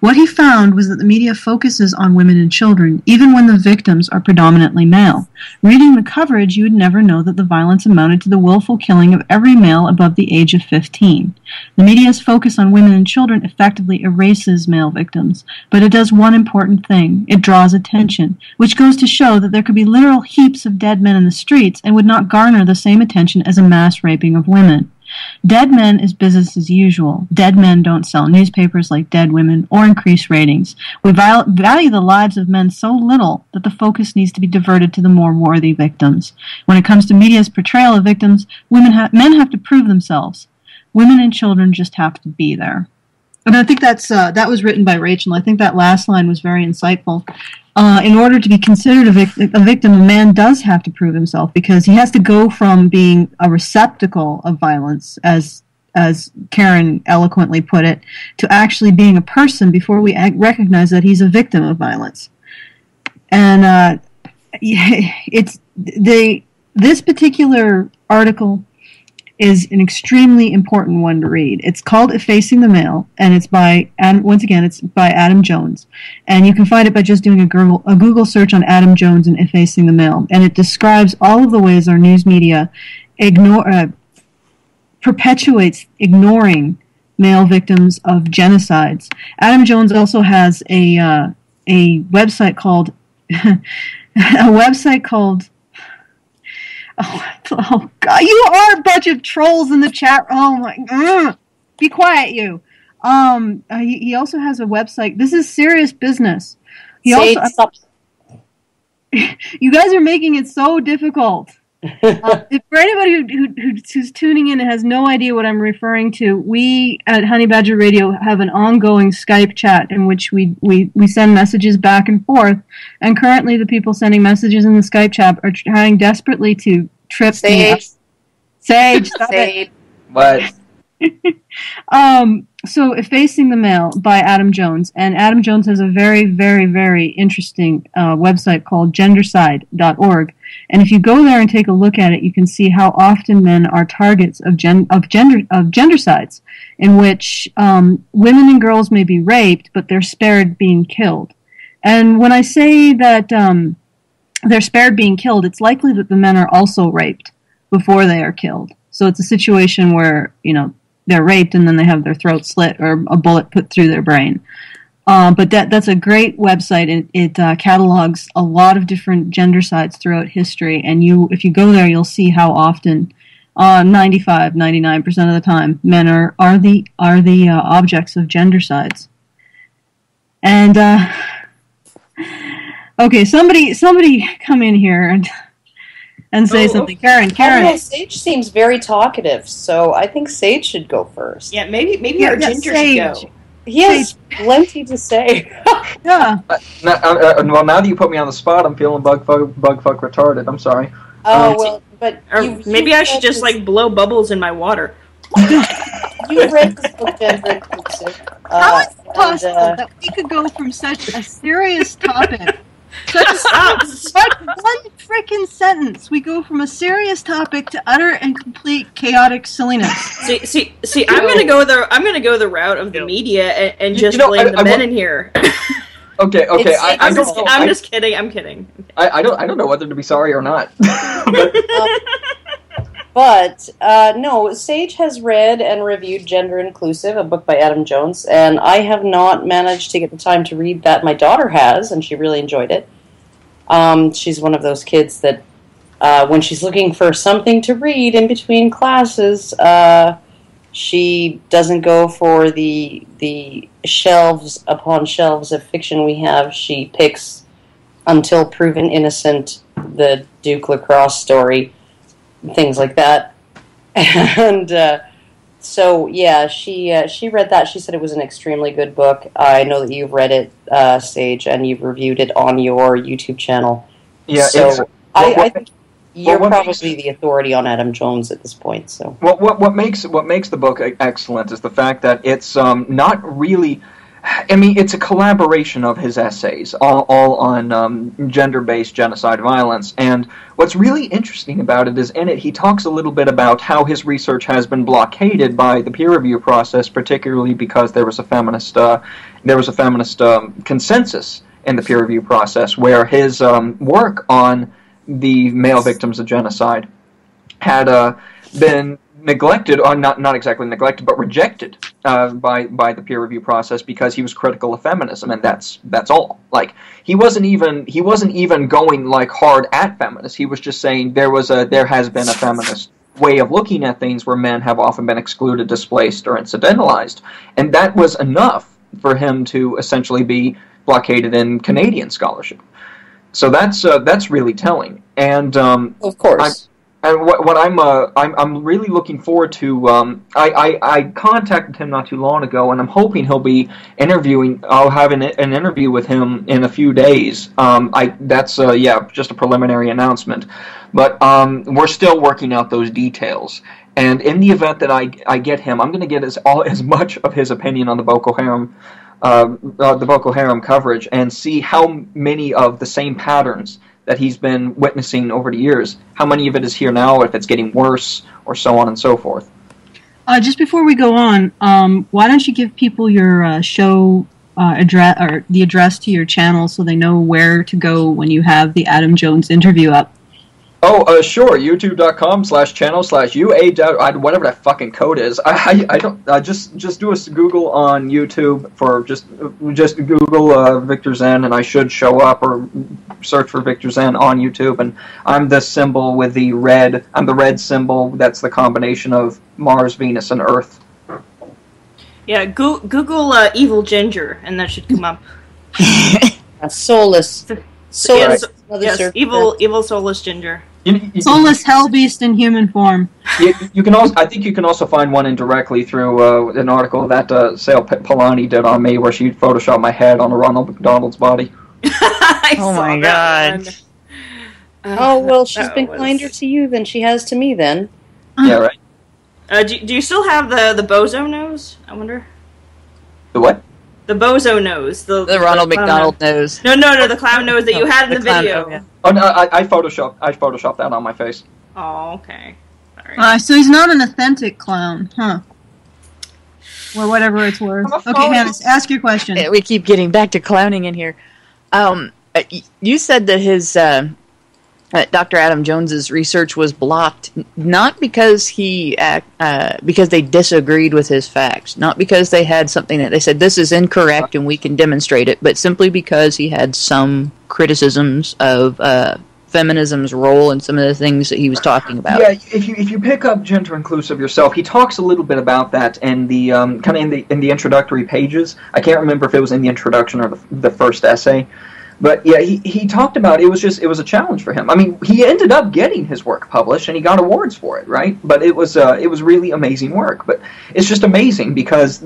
S2: What he found was that the media focuses on women and children, even when the victims are predominantly male. Reading the coverage, you would never know that the violence amounted to the willful killing of every male above the age of 15. The media's focus on women and children effectively erases male victims, but it does one important thing. It draws attention, which goes to show that there could be literal heaps of dead men in the streets and would not garner the same attention as a mass raping of women. Dead men is business as usual. Dead men don't sell newspapers like dead women or increase ratings. We value the lives of men so little that the focus needs to be diverted to the more worthy victims. When it comes to media's portrayal of victims, men have to prove themselves. Women and children just have to be there. And I think that was written by Rachel. I think that last line was very insightful. In order to be considered a victim, a man does have to prove himself, because he has to go from being a receptacle of violence, as Karen eloquently put it, to actually being a person before we recognize that he's a victim of violence. And this particular article is an extremely important one to read. It's called Effacing the Male, and it's by Adam Jones. And you can find it by just doing a Google search on Adam Jones and Effacing the Male. And it describes all of the ways our news media perpetuates ignoring male victims of genocides. Adam Jones also has a website called Oh God, you are a bunch of trolls in the chat. Oh my, be quiet, you. He also has a website. This is serious business.
S7: Stop.
S2: You guys are making it so difficult. If for anybody who's tuning in and has no idea what I'm referring to, we at Honey Badger Radio have an ongoing Skype chat in which we send messages back and forth. And currently, the people sending messages in the Skype chat are trying desperately to trip me up. Sage, stop it.
S3: What?
S2: So, Facing the Male by Adam Jones. And Adam Jones has a very, very, very interesting website called gendercide.org. And if you go there and take a look at it, you can see how often men are targets of gendercides, in which women and girls may be raped, but they're spared being killed. And when I say that they're spared being killed, it's likely that the men are also raped before they are killed. So it's a situation where, they're raped and then they have their throat slit or a bullet put through their brain. But that's a great website. It catalogs a lot of different gendercides throughout history, and if you go there, you'll see how often, 99% of the time, men are the objects of gendercides. And okay, somebody come in here and say something. Karen.
S7: Sage seems very talkative, so I think Sage should go first.
S4: Yeah, maybe our Ginger should go.
S7: He has plenty to say.
S2: Yeah.
S3: Well, now that you put me on the spot, I'm feeling bug fuck retarded. I'm sorry.
S7: But
S4: maybe I should just blow bubbles in my water.
S7: You read this book, Gender Inclusive.
S2: How is it possible that we could go from such a serious topic? One freaking sentence. We go from a serious topic to utter and complete chaotic silliness.
S4: See. I'm gonna go the route of the media and just blame the men in here.
S3: Okay.
S4: I'm just kidding. I'm kidding.
S3: I don't know whether to be sorry or not.
S7: But no, Sage has read and reviewed Gender Inclusive, a book by Adam Jones, and I have not managed to get the time to read that. My daughter has, and she really enjoyed it. She's one of those kids that when she's looking for something to read in between classes, she doesn't go for the shelves upon shelves of fiction we have. She picks Until Proven Innocent, the Duke Lacrosse story, things like that. And so, yeah, she read that. She said it was an extremely good book. I know that you've read it, Sage, and you've reviewed it on your YouTube channel.
S3: Yeah,
S7: so I think you're probably the authority on Adam Jones at this point. So,
S3: what makes the book excellent is the fact that it's not really. I mean, it's a collaboration of his essays, all on gender-based genocide violence. And what's really interesting about it is in it he talks a little bit about how his research has been blockaded by the peer review process, particularly because there was a feminist consensus in the peer review process, where his work on the male victims of genocide had been neglected, or not exactly neglected, but rejected by the peer review process because he was critical of feminism, and that's all. Like he wasn't even going hard at feminists. He was just saying there has been a feminist way of looking at things where men have often been excluded, displaced, or incidentalized, and that was enough for him to essentially be blockaded in Canadian scholarship. So that's really telling, and
S7: of course.
S3: And what I'm really looking forward to. I contacted him not too long ago, and I'm hoping he'll be interviewing. I'll have an interview with him in a few days. That's just a preliminary announcement, but we're still working out those details. And in the event that I get him, I'm going to get as much of his opinion on the Boko Haram coverage, and see how many of the same patterns that he's been witnessing over the years, how many of it is here now, if it's getting worse, or so on and so forth.
S2: Just before we go on, why don't you give people your show address, or the address to your channel, so they know where to go when you have the Adam Jones interview up?
S3: Oh, sure. YouTube.com/channel/UA. Whatever that fucking code is. I don't. Just do a Google on YouTube for just Google Victor Zen, and I should show up, or search for Victor Zen on YouTube. And I'm the symbol with the red. I'm the red symbol. That's the combination of Mars, Venus, and Earth.
S4: Yeah. Google evil ginger, and that should come up.
S7: Soulless.
S4: Yes, evil soulless ginger.
S2: Soulless hell beast in human form.
S3: You can also. I think you can also find one indirectly through an article that Sale Polani did on me, where she photoshopped my head on a Ronald McDonald's body.
S5: Oh my god.
S7: Oh, well, she's been kinder to you than she has to me, then.
S3: Yeah, right.
S4: Do you still have the bozo nose? I wonder.
S3: The what?
S4: The bozo nose. The
S5: Ronald McDonald nose.
S4: No, the clown nose that you had in the video.
S5: Yeah.
S3: Oh no, I photoshopped that on my face.
S4: Oh, okay. Sorry.
S2: So he's not an authentic clown, huh? Or whatever it's worth. Okay, Hannah, ask your question.
S5: Yeah, we keep getting back to clowning in here. You said that his Dr. Adam Jones's research was blocked, not because because they disagreed with his facts, not because they had something that they said this is incorrect and we can demonstrate it, but simply because he had some criticisms of feminism's role in some of the things that he was talking about.
S3: Yeah, if you pick up Gender Inclusive yourself, he talks a little bit about that in the kind of in the introductory pages. I can't remember if it was in the introduction or the first essay. But yeah, he talked about it was a challenge for him. I mean, he ended up getting his work published and he got awards for it, right? But it was really amazing work. But it's just amazing because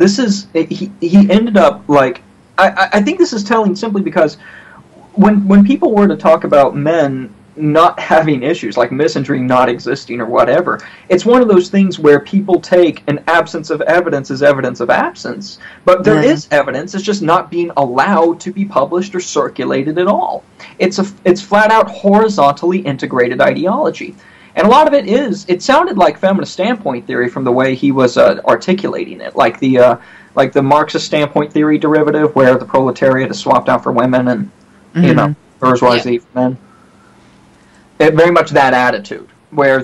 S3: he ended up like I think this is telling simply because when people were to talk about men not having issues, like misandry not existing or whatever, it's one of those things where people take an absence of evidence as evidence of absence. But there is evidence, it's just not being allowed to be published or circulated at all. It's flat out horizontally integrated ideology. And a lot of it sounded like feminist standpoint theory from the way he was articulating it, like the Marxist standpoint theory derivative where the proletariat is swapped out for women and, bourgeoisie for men. Very much that attitude, where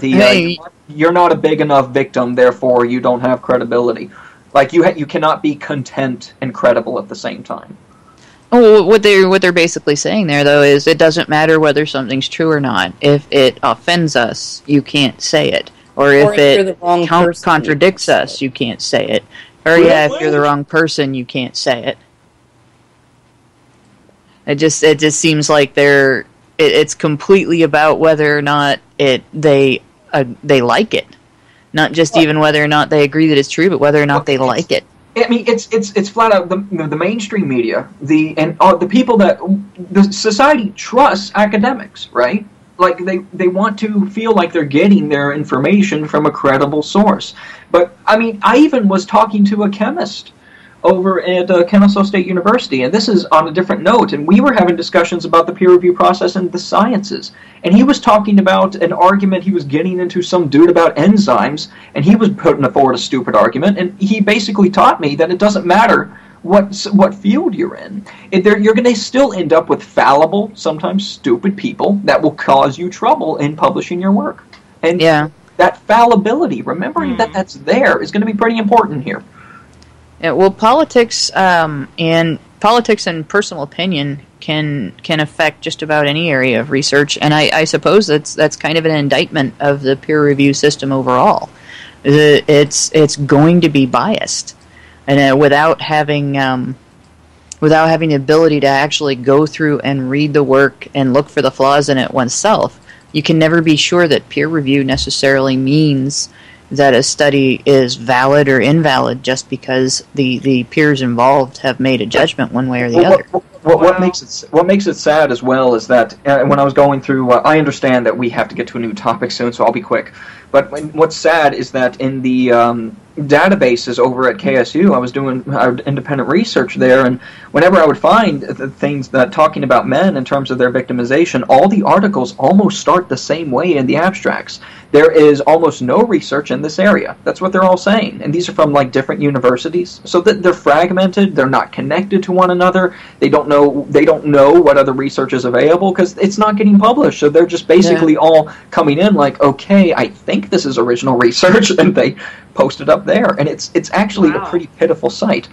S3: you're not a big enough victim, therefore you don't have credibility. Like you cannot be content and credible at the same time.
S5: Oh, what they're basically saying there, though, is it doesn't matter whether something's true or not. If it offends us, you can't say it, or if it contradicts us, you can't say it. Or if you're the wrong person, you can't say it. It just seems like it's completely about whether or not they like it, not just even whether or not they agree that it's true, but whether or not they like it.
S3: I mean, it's flat out the mainstream media, the people that the society trusts academics, right? Like they want to feel like they're getting their information from a credible source. But I mean, I even was talking to a chemist over at Kennesaw State University, and this is on a different note, and we were having discussions about the peer review process and the sciences, and he was talking about an argument he was getting into some dude about enzymes, and he was putting forward a stupid argument, and he basically taught me that it doesn't matter what field you're in. You're going to still end up with fallible, sometimes stupid people that will cause you trouble in publishing your work. And that fallibility, remembering that that's there, is going to be pretty important here.
S5: Yeah, well, politics and personal opinion can affect just about any area of research, and I suppose that's kind of an indictment of the peer review system overall. It's going to be biased, and without having the ability to actually go through and read the work and look for the flaws in it oneself, you can never be sure that peer review necessarily means that a study is valid or invalid just because the peers involved have made a judgment one way or the other.
S3: What makes it sad as well is that when I was going through, I understand that we have to get to a new topic soon, so I'll be quick. But what's sad is that in the databases over at KSU, I was doing independent research there, and whenever I would find the things that talking about men in terms of their victimization, all the articles almost start the same way in the abstracts. There is almost no research in this area. That's what they're all saying. And these are from like different universities. So that they're fragmented, they're not connected to one another. They don't know what other research is available because it's not getting published. So they're just basically all coming in like, okay, I think this is original research, and they post it up there. And it's actually a pretty pitiful sight.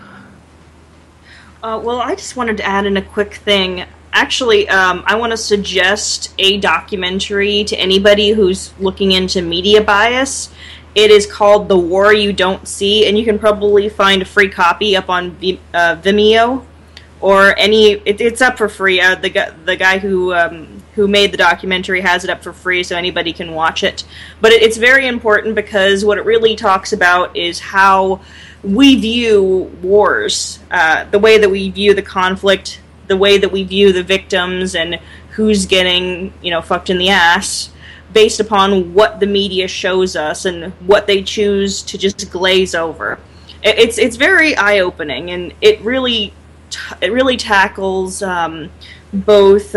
S4: Well, I just wanted to add in a quick thing. Actually, I want to suggest a documentary to anybody who's looking into media bias. It is called The War You Don't See, and you can probably find a free copy up on Vimeo, or it's up for free. The guy who made the documentary has it up for free, so anybody can watch it. But it's very important because what it really talks about is how we view wars, the way that we view the conflict, the way that we view the victims, and who's getting, fucked in the ass, based upon what the media shows us and what they choose to just glaze over. It's very eye-opening, and it really tackles both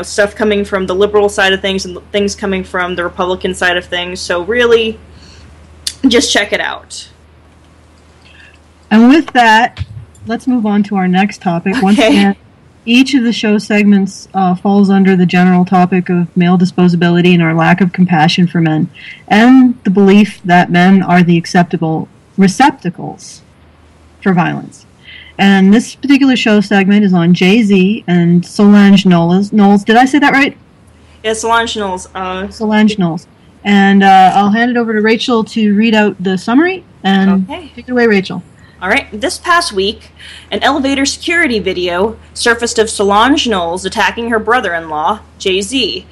S4: stuff coming from the liberal side of things and things coming from the Republican side of things. So really, just check it out.
S2: And with that, let's move on to our next topic.
S4: Okay.
S2: Once again, each of the show segments falls under the general topic of male disposability and our lack of compassion for men, and the belief that men are the acceptable receptacles for violence. And this particular show segment is on Jay-Z and Solange Knowles. Did I say that right?
S4: Yeah, Solange Knowles.
S2: Solange Knowles. And I'll hand it over to Rachel to read out the summary. And take it away, Rachel.
S4: All right. This past week, an elevator security video surfaced of Solange Knowles attacking her brother-in-law, Jay-Z.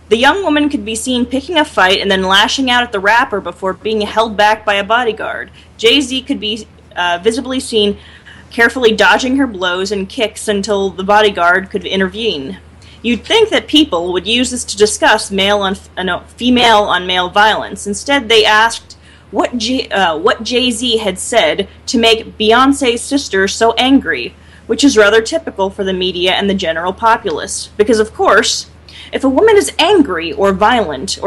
S4: The young woman could be seen picking a fight and then lashing out at the rapper before being held back by a bodyguard. Jay-Z could be visibly seen carefully dodging her blows and kicks until the bodyguard could intervene. You'd think that people would use this to discuss female on male violence. Instead, they asked what Jay-Z had said to make Beyonce's sister so angry, which is rather typical for the media and the general populace. Because, of course, if a woman is angry or violent,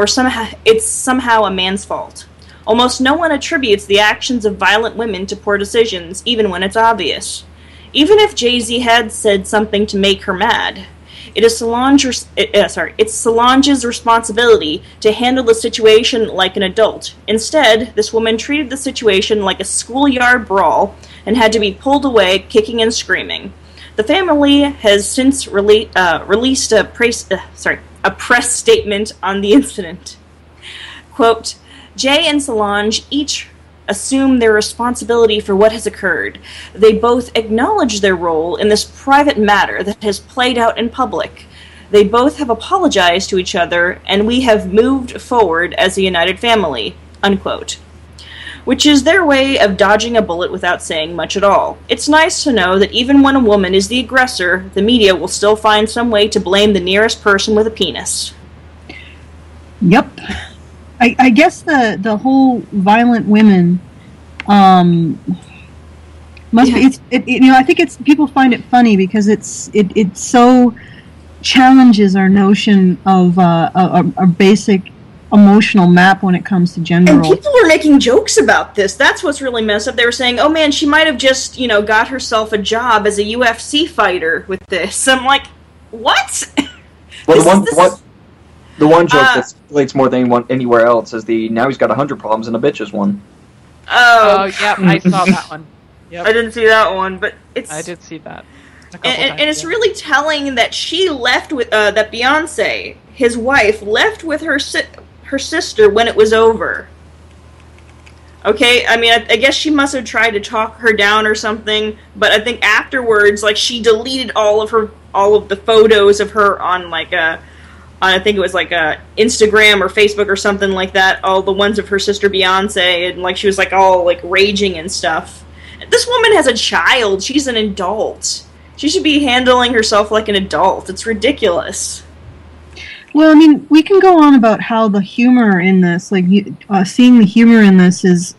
S4: it's somehow a man's fault. Almost no one attributes the actions of violent women to poor decisions, even when it's obvious. Even if Jay-Z had said something to make her mad, it's Solange's responsibility to handle the situation like an adult. Instead, this woman treated the situation like a schoolyard brawl and had to be pulled away, kicking and screaming. The family has since released a press statement on the incident. Quote, Jay and Solange each assume their responsibility for what has occurred. They both acknowledge their role in this private matter that has played out in public. They both have apologized to each other, and we have moved forward as a united family, unquote. Which is their way of dodging a bullet without saying much at all. It's nice to know that even when a woman is the aggressor, the media will still find some way to blame the nearest person with a penis.
S2: Yep. I guess the whole violent women must be. I think it's people find it funny because it so challenges our notion of a basic emotional map when it comes to gender roles.
S4: And people were making jokes about this. That's what's really messed up. They were saying, "Oh man, she might have just got herself a job as a UFC fighter with this." I'm like, what?
S3: Well, the one joke that circulates more than anywhere else is now he's got 100 problems and a bitch is one.
S6: Oh, yep, I saw that one. Yep.
S4: I didn't see that one, but
S6: I did see that.
S4: And it's really telling that she left with that Beyonce, his wife, left with her sister when it was over. Okay, I mean, I guess she must have tried to talk her down or something, but I think afterwards, she deleted all of the photos of her on I think it was Instagram or Facebook or something like that, all the ones of her sister Beyonce, and she was all raging and stuff. This woman has a child. She's an adult. She should be handling herself like an adult. It's ridiculous.
S2: Well, I mean, we can go on about how the humor in this, like seeing the humor in this, is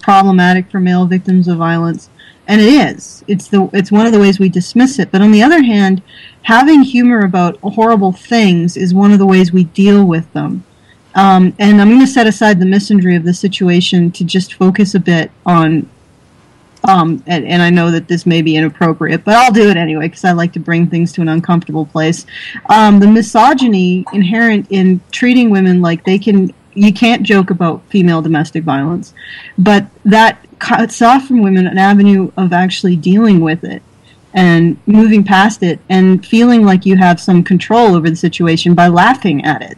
S2: problematic for male victims of violence, and it is. It's one of the ways we dismiss it. But on the other hand, having humor about horrible things is one of the ways we deal with them. And I'm going to set aside the misandry of the situation to just focus a bit on. And I know that this may be inappropriate, but I'll do it anyway because I like to bring things to an uncomfortable place. The misogyny inherent in treating women like you can't joke about female domestic violence, but that cuts off from women an avenue of actually dealing with it and moving past it and feeling like you have some control over the situation by laughing at it.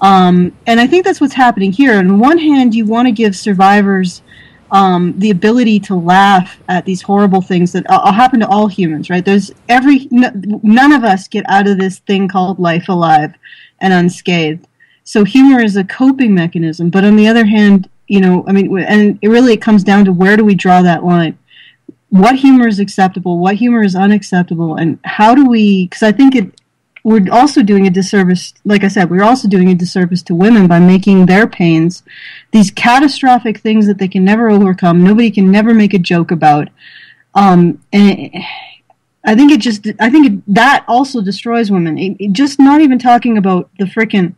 S2: And I think that's what's happening here. On one hand, you want to give survivors the ability to laugh at these horrible things that happen to all humans, right? None of us get out of this thing called life alive and unscathed. So humor is a coping mechanism. But on the other hand, and it comes down to where do we draw that line? What humor is acceptable? What humor is unacceptable? And how do we? Because I think we're also doing a disservice, like I said, we're also doing a disservice to women by making their pains these catastrophic things that they can never overcome, nobody can never make a joke about. And I think that also destroys women. It just not even talking about the frickin'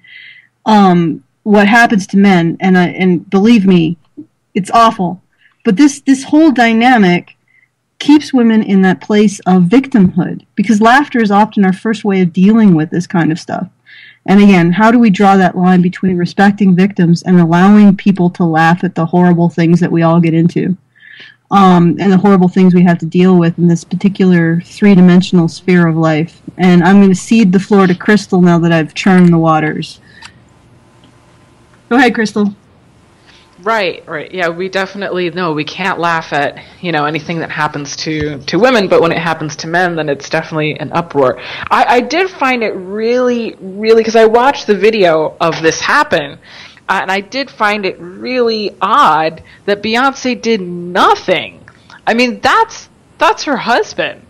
S2: what happens to men, and believe me, it's awful. But this whole dynamic keeps women in that place of victimhood, because laughter is often our first way of dealing with this kind of stuff. And again, how do we draw that line between respecting victims and allowing people to laugh at the horrible things that we all get into, and the horrible things we have to deal with in this particular three-dimensional sphere of life? And I'm going to cede the floor to Crystal now that I've churned the waters. Go ahead, Crystal.
S6: Right. Yeah, we definitely know we can't laugh at, anything that happens to women, but when it happens to men, then it's definitely an uproar. I did find it really, really, because I watched the video of this happen, and I did find it really odd that Beyonce did nothing. I mean, that's her husband,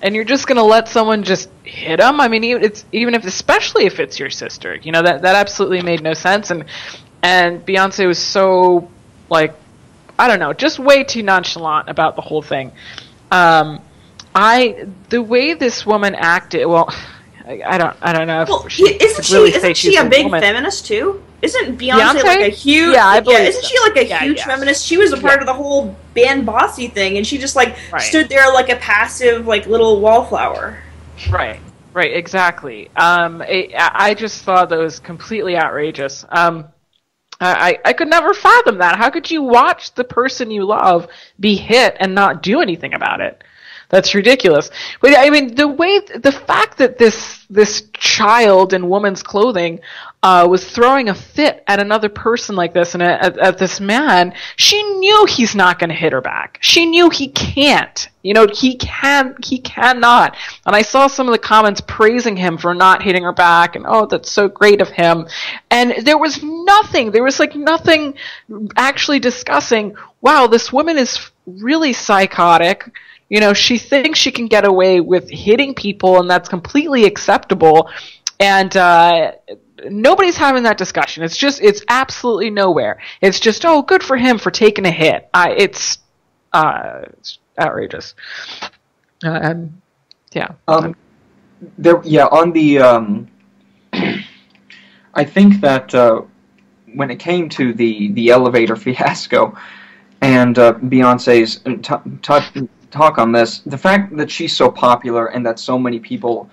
S6: and you're just going to let someone just hit him? I mean, especially if it's your sister, that absolutely made no sense. And Beyonce was so, I don't know, just way too nonchalant about the whole thing. The way this woman acted, well, I don't know if
S4: isn't she a big feminist too? Isn't Beyonce like a huge? Yeah, I believe. Isn't she like a huge feminist? She was a part of the whole band Bossy thing, and she just stood there like a passive little wallflower.
S6: Right, exactly. I just thought that was completely outrageous. I could never fathom that. How could you watch the person you love be hit and not do anything about it? That's ridiculous. But I mean, the fact that this child in woman's clothing was throwing a fit at another person like this and at this man, she knew he's not going to hit her back. She knew he can't. He cannot. And I saw some of the comments praising him for not hitting her back, and that's so great of him. And there was nothing actually discussing, wow, this woman is really psychotic. She thinks she can get away with hitting people, and that's completely acceptable. And nobody's having that discussion. It's absolutely nowhere. It's just, good for him for taking a hit. It's outrageous. Yeah.
S3: On the I think that when it came to the elevator fiasco and Beyonce's talk on this, the fact that she's so popular and that so many people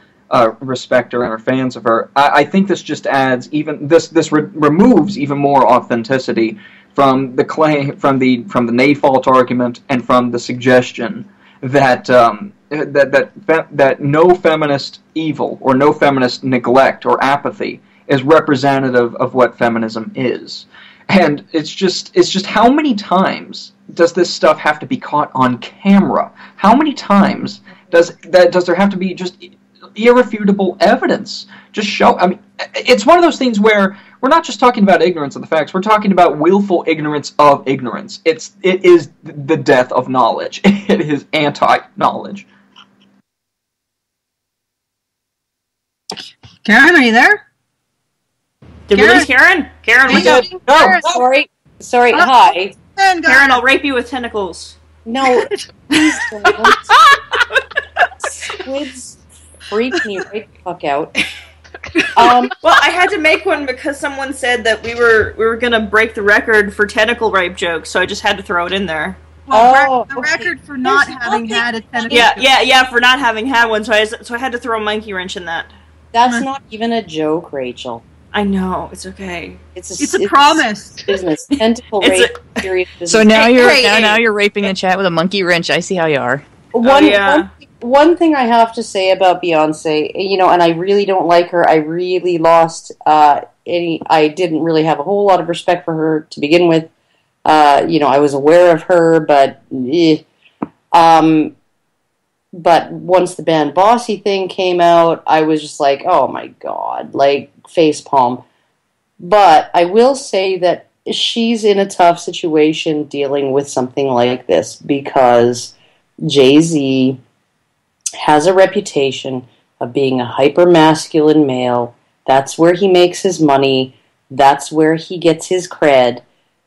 S3: respect her and are fans of her, I think this just adds removes even more authenticity from the claim, from the nay fault argument, and from the suggestion that that no feminist evil or no feminist neglect or apathy is representative of what feminism is. And it's just how many times does this stuff have to be caught on camera? How many times does there have to be just irrefutable evidence? Just show. I mean, it's one of those things where we're not just talking about ignorance of the facts. We're talking about willful ignorance of ignorance. It is the death of knowledge. It is anti-knowledge.
S2: Karen, are you there?
S4: Did we lose Karen? Karen, what's up?
S7: No, sorry. Hi,
S4: Karen, I'll rape you with tentacles.
S7: no, please don't. Squids freak me right the fuck out.
S4: Well, I had to make one because someone said that we were gonna break the record for tentacle rape jokes, so I just had to throw it in there.
S2: Well, the record for not having had a tentacle.
S4: Yeah, for not having had one, so I had to throw a monkey wrench in that.
S7: That's not even a joke, Rachel.
S4: I know, it's okay.
S2: It's a promise.
S7: Business. Tentacle rape. Serious business.
S5: So now you're raping the chat with a monkey wrench. I see how you are.
S7: One thing I have to say about Beyonce, and I really don't like her. I really lost I didn't really have a whole lot of respect for her to begin with. I was aware of her, but once the band Bossy thing came out, I was just like, oh my god, like facepalm. But I will say that she's in a tough situation dealing with something like this because Jay-Z has a reputation of being a hyper-masculine male. That's where he makes his money. That's where he gets his cred,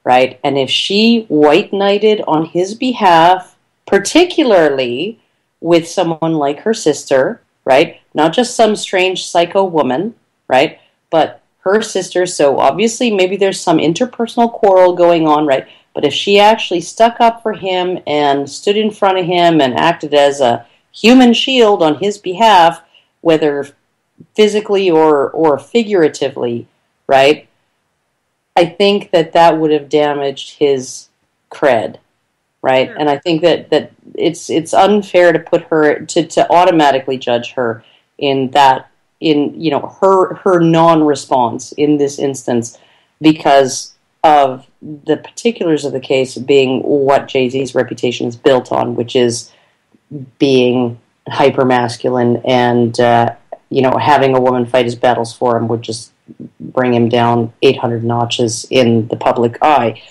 S7: right? And if she white knighted on his behalf, particularly with someone like her sister, right? Not just some strange psycho woman, right? But her sister, so obviously maybe there's some interpersonal quarrel going on, right? But if she actually stuck up for him and stood in front of him and acted as a human shield on his behalf, whether physically or figuratively, right? I think that would have damaged his cred, right? Sure. And I think that it's unfair to put her to automatically judge her in her non-response in this instance because of the particulars of the case being what Jay-Z's reputation is built on, which is being hyper-masculine and, having a woman fight his battles for him would just bring him down 800 notches in the public eye.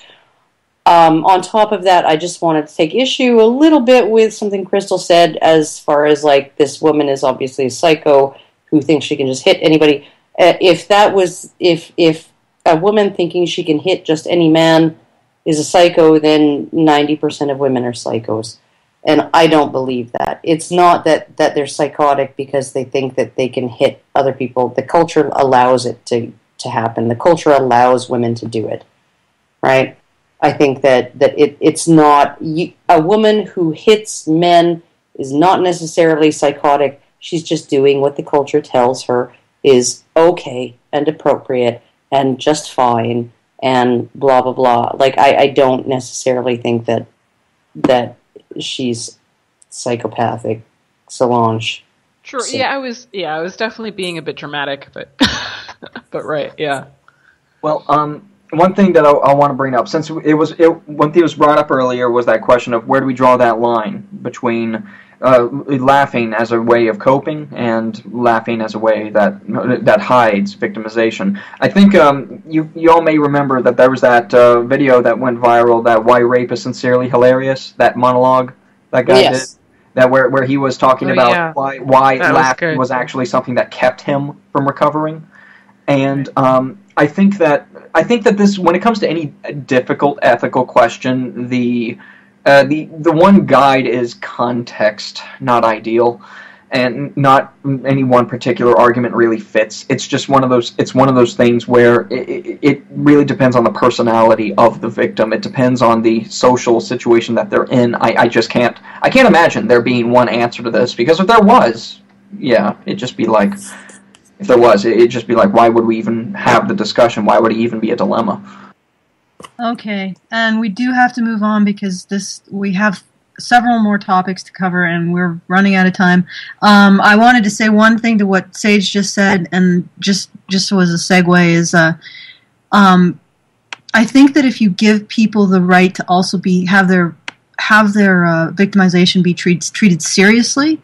S7: On top of that, I just wanted to take issue a little bit with something Crystal said as far as, like, this woman is obviously a psycho who thinks she can just hit anybody. If a woman thinking she can hit just any man is a psycho, then 90% of women are psychos. And I don't believe that. It's not that they're psychotic because they think that they can hit other people. The culture allows it to happen. The culture allows women to do it, right? I think that it's not... a woman who hits men is not necessarily psychotic. She's just doing what the culture tells her is okay and appropriate and just fine and blah, blah, blah. Like, I don't necessarily think that she's psychopathic, Solange.
S6: Sure. So. I was definitely being a bit dramatic, but but right, yeah.
S3: Well, one thing that I want to bring up, since one thing was brought up earlier was that question of where do we draw that line between laughing as a way of coping and laughing as a way that hides victimization. I think you all may remember that there was that video that went viral, that "Why Rape is Sincerely Hilarious," that monologue that guy did, that where he was talking about why laughing was actually something that kept him from recovering. And I think that this, when it comes to any difficult ethical question, the one guide is context, not ideal, and not any one particular argument really fits. It's just one of those. It's one of those things where it really depends on the personality of the victim. It depends on the social situation that they're in. I can't imagine there being one answer to this, because if there was, it'd just be like, why would we even have the discussion? Why would it even be a dilemma?
S2: Okay, and we do have to move on because we have several more topics to cover and we're running out of time. I wanted to say one thing to what Sage just said, and just as a segue is, I think that if you give people the right to also have their victimization be treated seriously,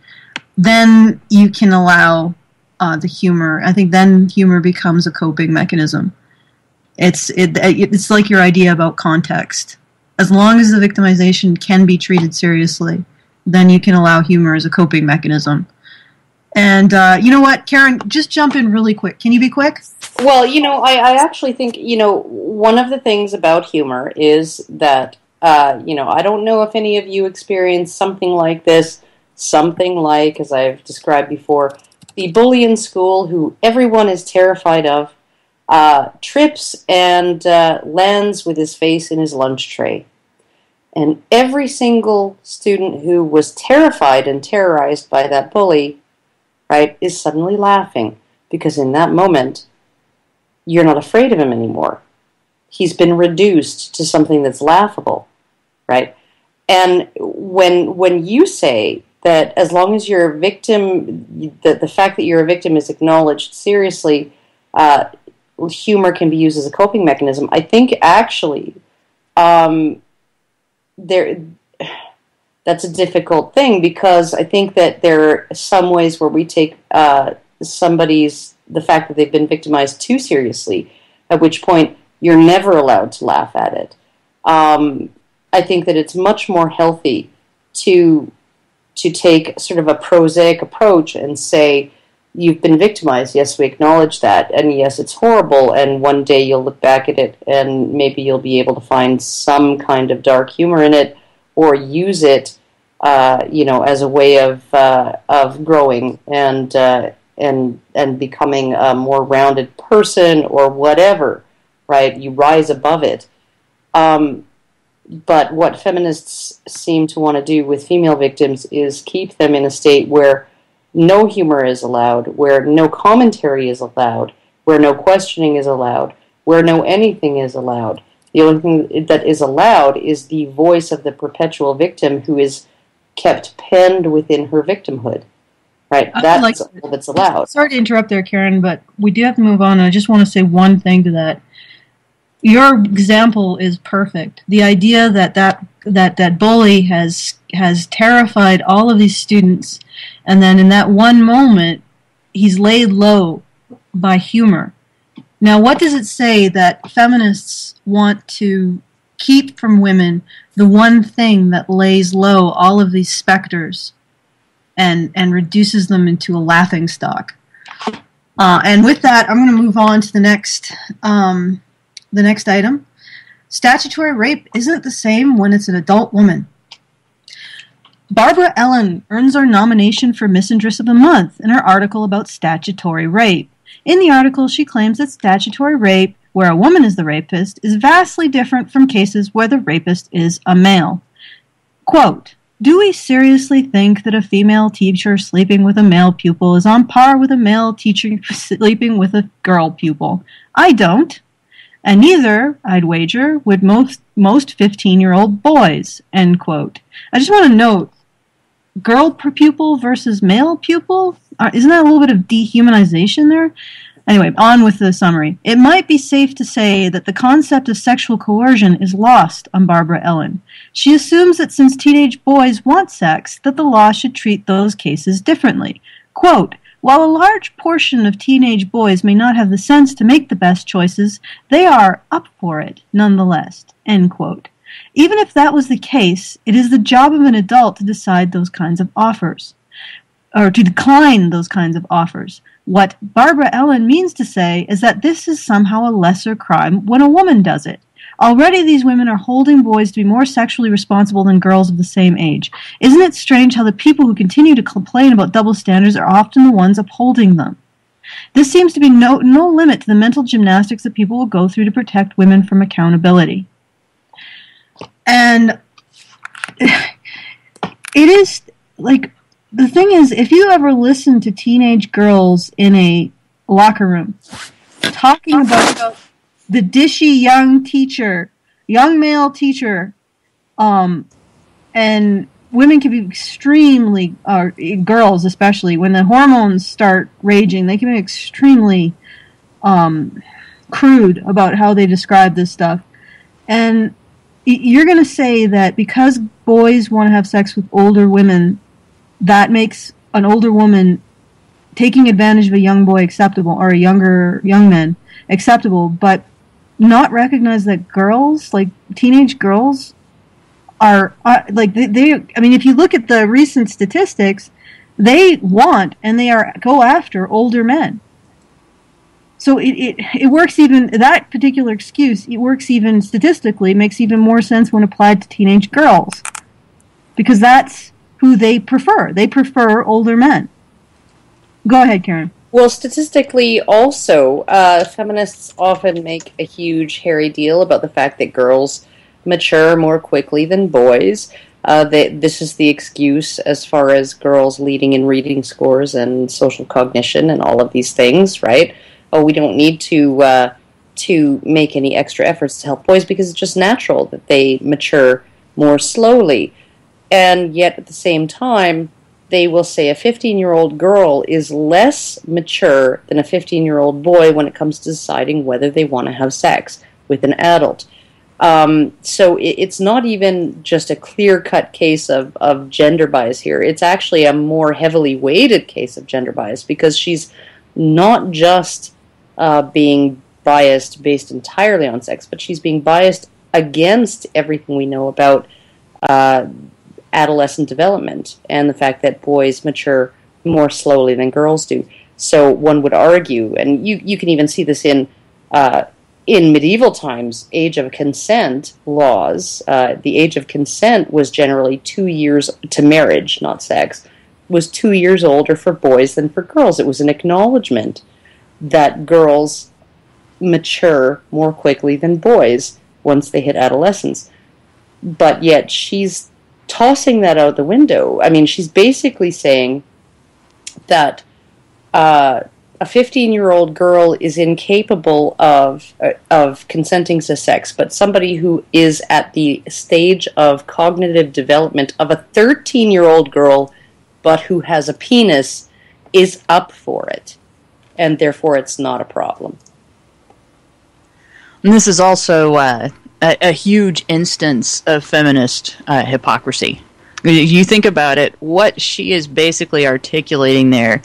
S2: then you can allow the humor. I think then humor becomes a coping mechanism. It's like your idea about context. As long as the victimization can be treated seriously, then you can allow humor as a coping mechanism. And you know what, Karen, just jump in really quick. Can you be quick?
S7: Well, I actually think, one of the things about humor is that, I don't know if any of you experienced something like this, something like, as I've described before, the bully in school who everyone is terrified of, trips and lands with his face in his lunch tray. And every single student who was terrified and terrorized by that bully, right, is suddenly laughing, because in that moment, you're not afraid of him anymore. He's been reduced to something that's laughable, right? And when you say that as long as you're a victim, that the fact that you're a victim is acknowledged seriously, humor can be used as a coping mechanism. I think actually that's a difficult thing, because I think that there are some ways where we take the fact that they've been victimized too seriously, at which point you're never allowed to laugh at it. I think that it's much more healthy to take sort of a prosaic approach and say, you've been victimized, yes, we acknowledge that, and yes, it's horrible, and one day you'll look back at it and maybe you'll be able to find some kind of dark humor in it, or use it, as a way of growing and becoming a more rounded person or whatever, right? You rise above it. But what feminists seem to want to do with female victims is keep them in a state where no humor is allowed, where no commentary is allowed, where no questioning is allowed, where no anything is allowed. The only thing that is allowed is the voice of the perpetual victim who is kept penned within her victimhood. Right, that's all that's allowed.
S2: Sorry to interrupt there, Karen, but we do have to move on. I just want to say one thing to that. Your example is perfect. The idea that bully has terrified all of these students, and then in that one moment, he's laid low by humor. Now, what does it say that feminists want to keep from women the one thing that lays low all of these specters and reduces them into a laughingstock? And with that, I'm going to move on to the next item. Statutory rape isn't the same when it's an adult woman. Barbara Ellen earns our nomination for Misandress of the Month in her article about statutory rape. In the article, she claims that statutory rape, where a woman is the rapist, is vastly different from cases where the rapist is a male. Quote, "Do we seriously think that a female teacher sleeping with a male pupil is on par with a male teacher sleeping with a girl pupil? I don't. And neither, I'd wager, would most 15-year-old boys," end quote. I just want to note, girl pupil versus male pupil? Isn't that a little bit of dehumanization there? Anyway, on with the summary. It might be safe to say that the concept of sexual coercion is lost on Barbara Ellen. She assumes that since teenage boys want sex, that the law should treat those cases differently. Quote, "While a large portion of teenage boys may not have the sense to make the best choices, they are up for it nonetheless," end quote. Even if that was the case, it is the job of an adult to decide those kinds of offers, or to decline those kinds of offers. What Barbara Ellen means to say is that this is somehow a lesser crime when a woman does it. Already these women are holding boys to be more sexually responsible than girls of the same age. Isn't it strange how the people who continue to complain about double standards are often the ones upholding them? This seems to be no limit to the mental gymnastics that people will go through to protect women from accountability. And it is, like, the thing is, if you ever listen to teenage girls in a locker room talking about the dishy young male teacher, and women can be extremely, girls especially, when the hormones start raging, they can be extremely crude about how they describe this stuff. And you're going to say that because boys want to have sex with older women, that makes an older woman taking advantage of a young boy acceptable, or a young man acceptable, but not recognize that girls, like teenage girls, are like they. I mean, if you look at the recent statistics, they want and go after older men. So it works even, that particular excuse, it works even statistically, makes even more sense when applied to teenage girls. Because that's who they prefer. They prefer older men. Go ahead, Karen.
S7: Well, statistically also, feminists often make a huge hairy deal about the fact that girls mature more quickly than boys. This is the excuse as far as girls leading in reading scores and social cognition and all of these things, right? Oh, we don't need to make any extra efforts to help boys because it's just natural that they mature more slowly. And yet at the same time, they will say a 15-year-old girl is less mature than a 15-year-old boy when it comes to deciding whether they want to have sex with an adult. So it's not even just a clear-cut case of gender bias here. It's actually a more heavily weighted case of gender bias because she's not just being biased based entirely on sex, but she's being biased against everything we know about adolescent development and the fact that boys mature more slowly than girls do. So one would argue, and you can even see this in medieval times, age of consent laws. The age of consent was generally 2 years to marriage, not sex, was 2 years older for boys than for girls. It was an acknowledgement that girls mature more quickly than boys once they hit adolescence. But yet she's tossing that out the window. I mean, she's basically saying that a 15-year-old girl is incapable of consenting to sex, but somebody who is at the stage of cognitive development of a 13-year-old girl, but who has a penis, is up for it. And therefore it's not a problem.
S5: And this is also a huge instance of feminist hypocrisy. You think about it, what she is basically articulating there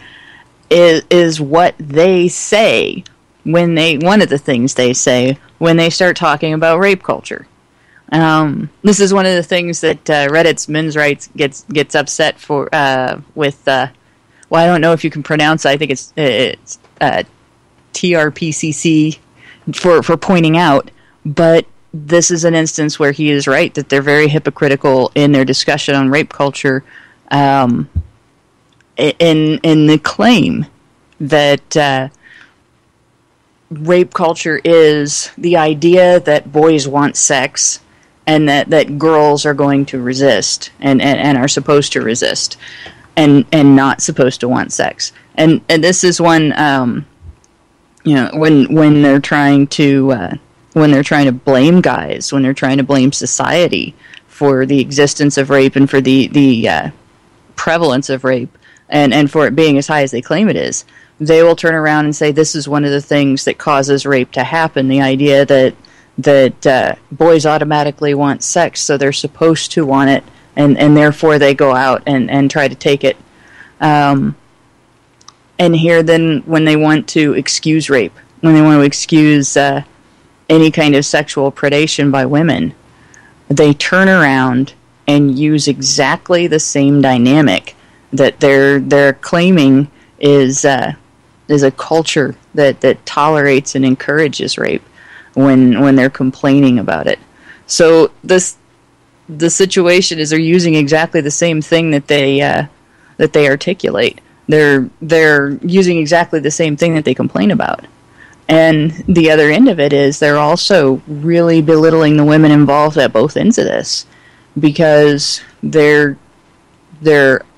S5: is what they say one of the things they say when they start talking about rape culture. This is one of the things that Reddit's men's rights gets upset for with. Well, I don't know if you can pronounce. I think it's TRPCC for pointing out, but this is an instance where he is right that they're very hypocritical in their discussion on rape culture, in the claim that rape culture is the idea that boys want sex and that girls are going to resist and are supposed to resist and not supposed to want sex. And this is when when they're trying to blame guys, when they're trying to blame society for the existence of rape and for the prevalence of rape and for it being as high as they claim it is, they will turn around and say this is one of the things that causes rape to happen, the idea that boys automatically want sex, so they're supposed to want it, and therefore they go out and try to take it. And here then, when they want to excuse rape, when they want to excuse any kind of sexual predation by women, they turn around and use exactly the same dynamic that they're claiming is a culture that tolerates and encourages rape when they're complaining about it. So the situation is they're using exactly the same thing that they articulate. They're using exactly the same thing that they complain about. And the other end of it is they're also really belittling the women involved at both ends of this, because they're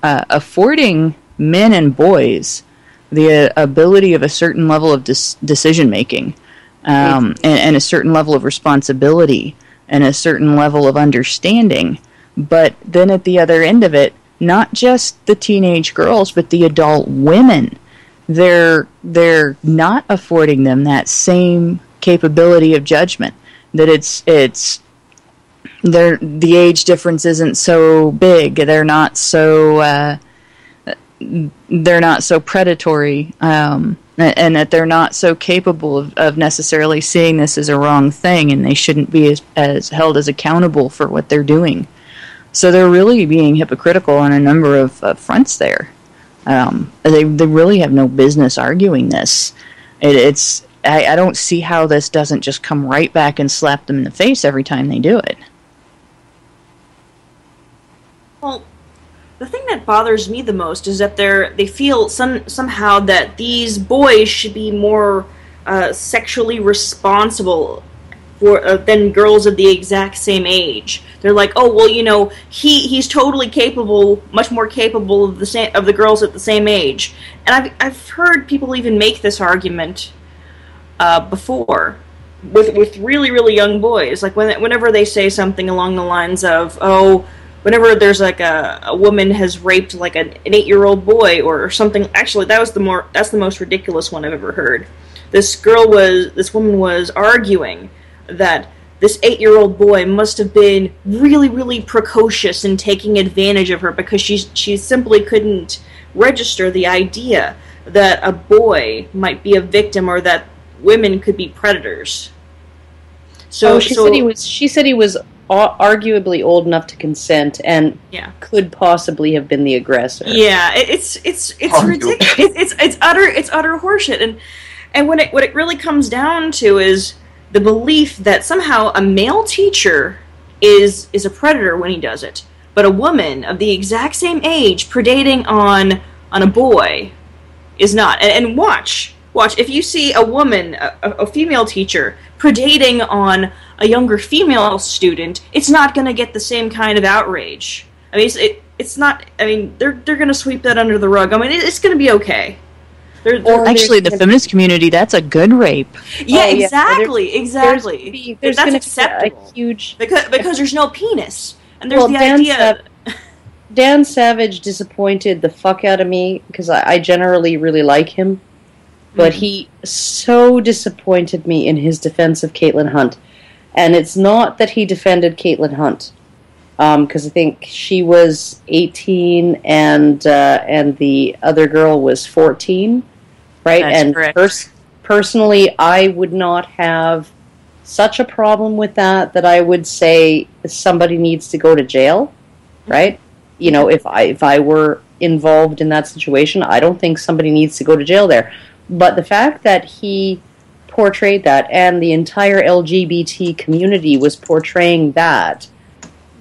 S5: affording men and boys the ability of a certain level of decision making, and a certain level of responsibility and a certain level of understanding. But then at the other end of it, not just the teenage girls, but the adult women, they're not affording them that same capability of judgment. That the age difference isn't so big. They're not so predatory, and that they're not so capable of necessarily seeing this as a wrong thing, and they shouldn't be as held as accountable for what they're doing. So they're really being hypocritical on a number of fronts there. They really have no business arguing this. I don't see how this doesn't just come right back and slap them in the face every time they do it.
S4: Well, the thing that bothers me the most is that they feel somehow that these boys should be more sexually responsible than girls of the exact same age. They're like, oh well, he's totally capable, much more capable of the girls at the same age. And I've heard people even make this argument before with really really young boys. Like whenever they say something along the lines of, oh, whenever there's like a woman has raped like an 8-year-old boy or something. Actually, that's the most ridiculous one I've ever heard. This woman was arguing that this 8-year-old boy must have been really, really precocious in taking advantage of her because she simply couldn't register the idea that a boy might be a victim or that women could be predators.
S7: She said he was arguably old enough to consent and could possibly have been the aggressor.
S4: Yeah, it's ridiculous. It's utter horseshit. And what it really comes down to is the belief that somehow a male teacher is a predator when he does it, but a woman of the exact same age predating on a boy is not. And watch if you see a woman, a female teacher predating on a younger female student, it's not going to get the same kind of outrage. I mean, it's not. I mean, they're going to sweep that under the rug. I mean, it's going to be okay.
S5: Actually, the feminist community, that's a good rape.
S4: Yeah, exactly.
S7: There's
S4: that's acceptable.
S7: A huge
S4: because there's no penis, and there's the idea.
S7: Dan Savage disappointed the fuck out of me because I generally really like him, but he so disappointed me in his defense of Caitlin Hunt, and it's not that he defended Caitlin Hunt, because I think she was 18 and the other girl was 14. Right,
S5: that's
S7: and personally, I would not have such a problem with that I would say somebody needs to go to jail, right? If I were involved in that situation, I don't think somebody needs to go to jail there. But the fact that he portrayed that, and the entire LGBT community was portraying that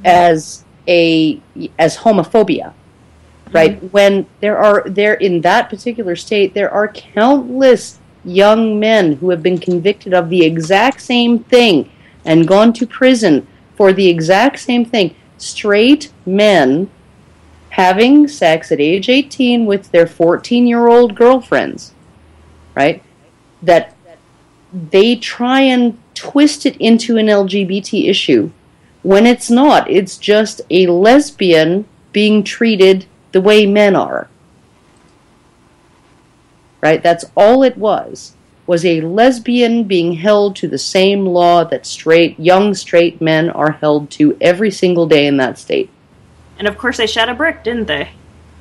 S7: as homophobia. Right, when there in that particular state, there are countless young men who have been convicted of the exact same thing and gone to prison for the exact same thing. Straight men having sex at age 18 with their 14-year-old girlfriends, right? That they try and twist it into an LGBT issue when it's not. It's just a lesbian being treated the way men are. Right? That's all it was a lesbian being held to the same law that young straight men are held to every single day in that state.
S4: And of course they shot a brick, didn't they?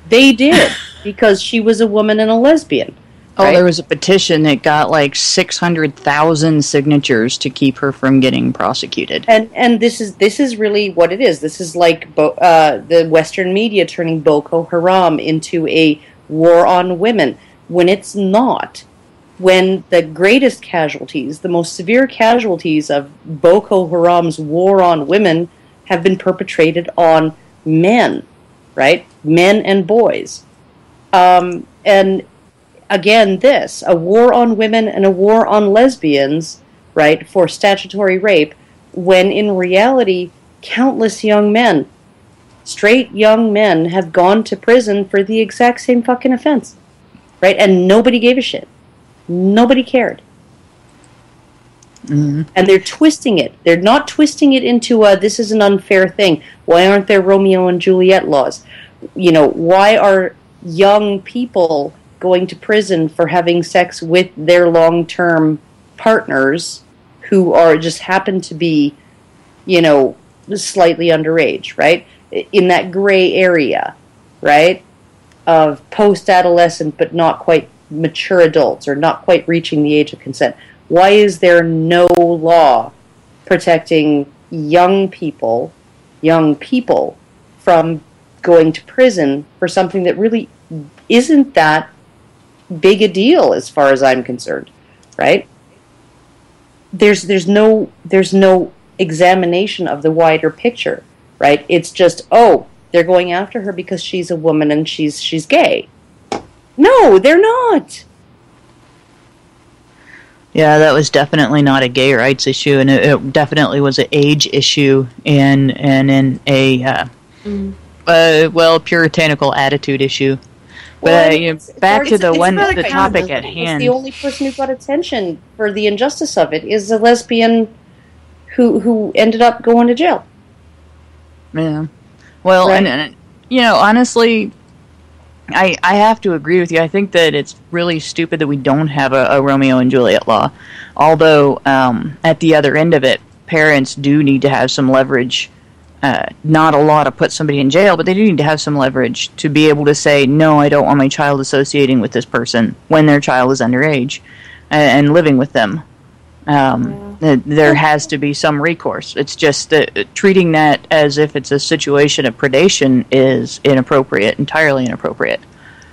S7: They did, because she was a woman and a lesbian.
S5: Oh, there was a petition that got like 600,000 signatures to keep her from getting prosecuted.
S7: And this is really what it is. This is like the Western media turning Boko Haram into a war on women, when it's not. When the greatest casualties, the most severe casualties of Boko Haram's war on women have been perpetrated on men, right? Men and boys. And again, a war on women and a war on lesbians, right, for statutory rape, when in reality, countless young men, straight young men, have gone to prison for the exact same fucking offense, right? And nobody gave a shit. Nobody cared. Mm-hmm. And they're twisting it. They're not twisting it into this is an unfair thing. Why aren't there Romeo and Juliet laws? Why are young people going to prison for having sex with their long-term partners who just happen to be, slightly underage, right? In that gray area, right? Of post-adolescent but not quite mature adults or not quite reaching the age of consent. Why is there no law protecting young people from going to prison for something that really isn't that big a deal as far as I'm concerned, right? There's no examination of the wider picture, right? It's just, oh, they're going after her because she's a woman and she's gay. No, they're not.
S5: Yeah, that was definitely not a gay rights issue, and it definitely was an age issue and in a puritanical attitude issue. But back to the topic at hand.
S7: The only person who got attention for the injustice of it is a lesbian who ended up going to jail.
S5: Yeah. Well, right. and honestly, I have to agree with you. I think that it's really stupid that we don't have a Romeo and Juliet law. Although, at the other end of it, parents do need to have some leverage. Not a law to put somebody in jail, but they do need to have some leverage to be able to say, no, I don't want my child associating with this person when their child is underage and living with them. There has to be some recourse. It's just that treating that as if it's a situation of predation is inappropriate, entirely inappropriate.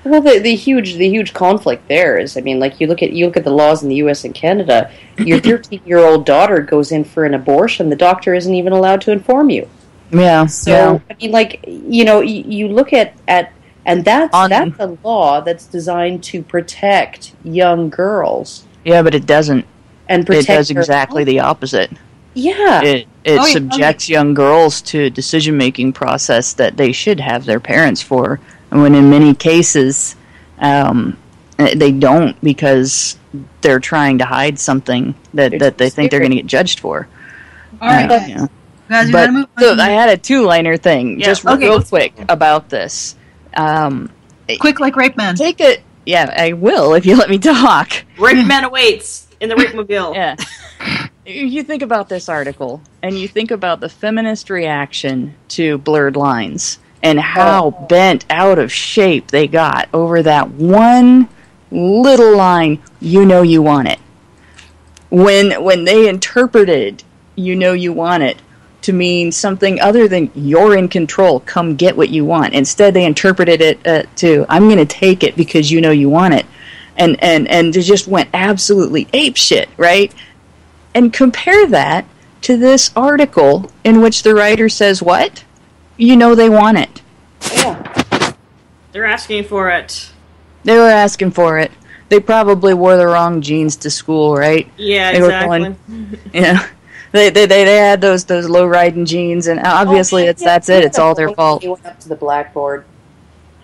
S7: Well, the huge conflict there is, I mean, like you look at the laws in the U.S. and Canada. Your 13-year-old daughter goes in for an abortion. The doctor isn't even allowed to inform you.
S5: Yeah.
S7: So I mean, like you look at and that's a law that's designed to protect young girls.
S5: Yeah, but it doesn't.
S7: And
S5: it does exactly the opposite.
S7: Yeah.
S5: It subjects young girls to a decision-making process that they should have their parents for, when in many cases they don't, because they're trying to hide something that they think they're going to get judged for.
S2: All right, guys, we gotta move on.
S5: So I had a two-liner thing, real quick about this.
S2: Quick like Rape Man.
S5: Take it. Yeah, I will if you let me talk.
S4: Rape Man awaits in the Rape-mobile.
S5: Yeah. You think about this article, and you think about the feminist reaction to blurred lines, and how bent out of shape they got over that one little line, you know you want it. When they interpreted you know you want it to mean something other than you're in control, come get what you want. Instead, they interpreted it to, I'm going to take it because you know you want it. And they just went absolutely apeshit, right? And compare that to this article in which the writer says, what? You know they want it.
S7: Yeah.
S4: They're asking for it.
S5: They were asking for it. They probably wore the wrong jeans to school, right?
S4: Yeah,
S5: they
S4: exactly.
S5: Were going, yeah. They had those low riding jeans, and obviously that's it. It's all their fault.
S7: He went up to the blackboard.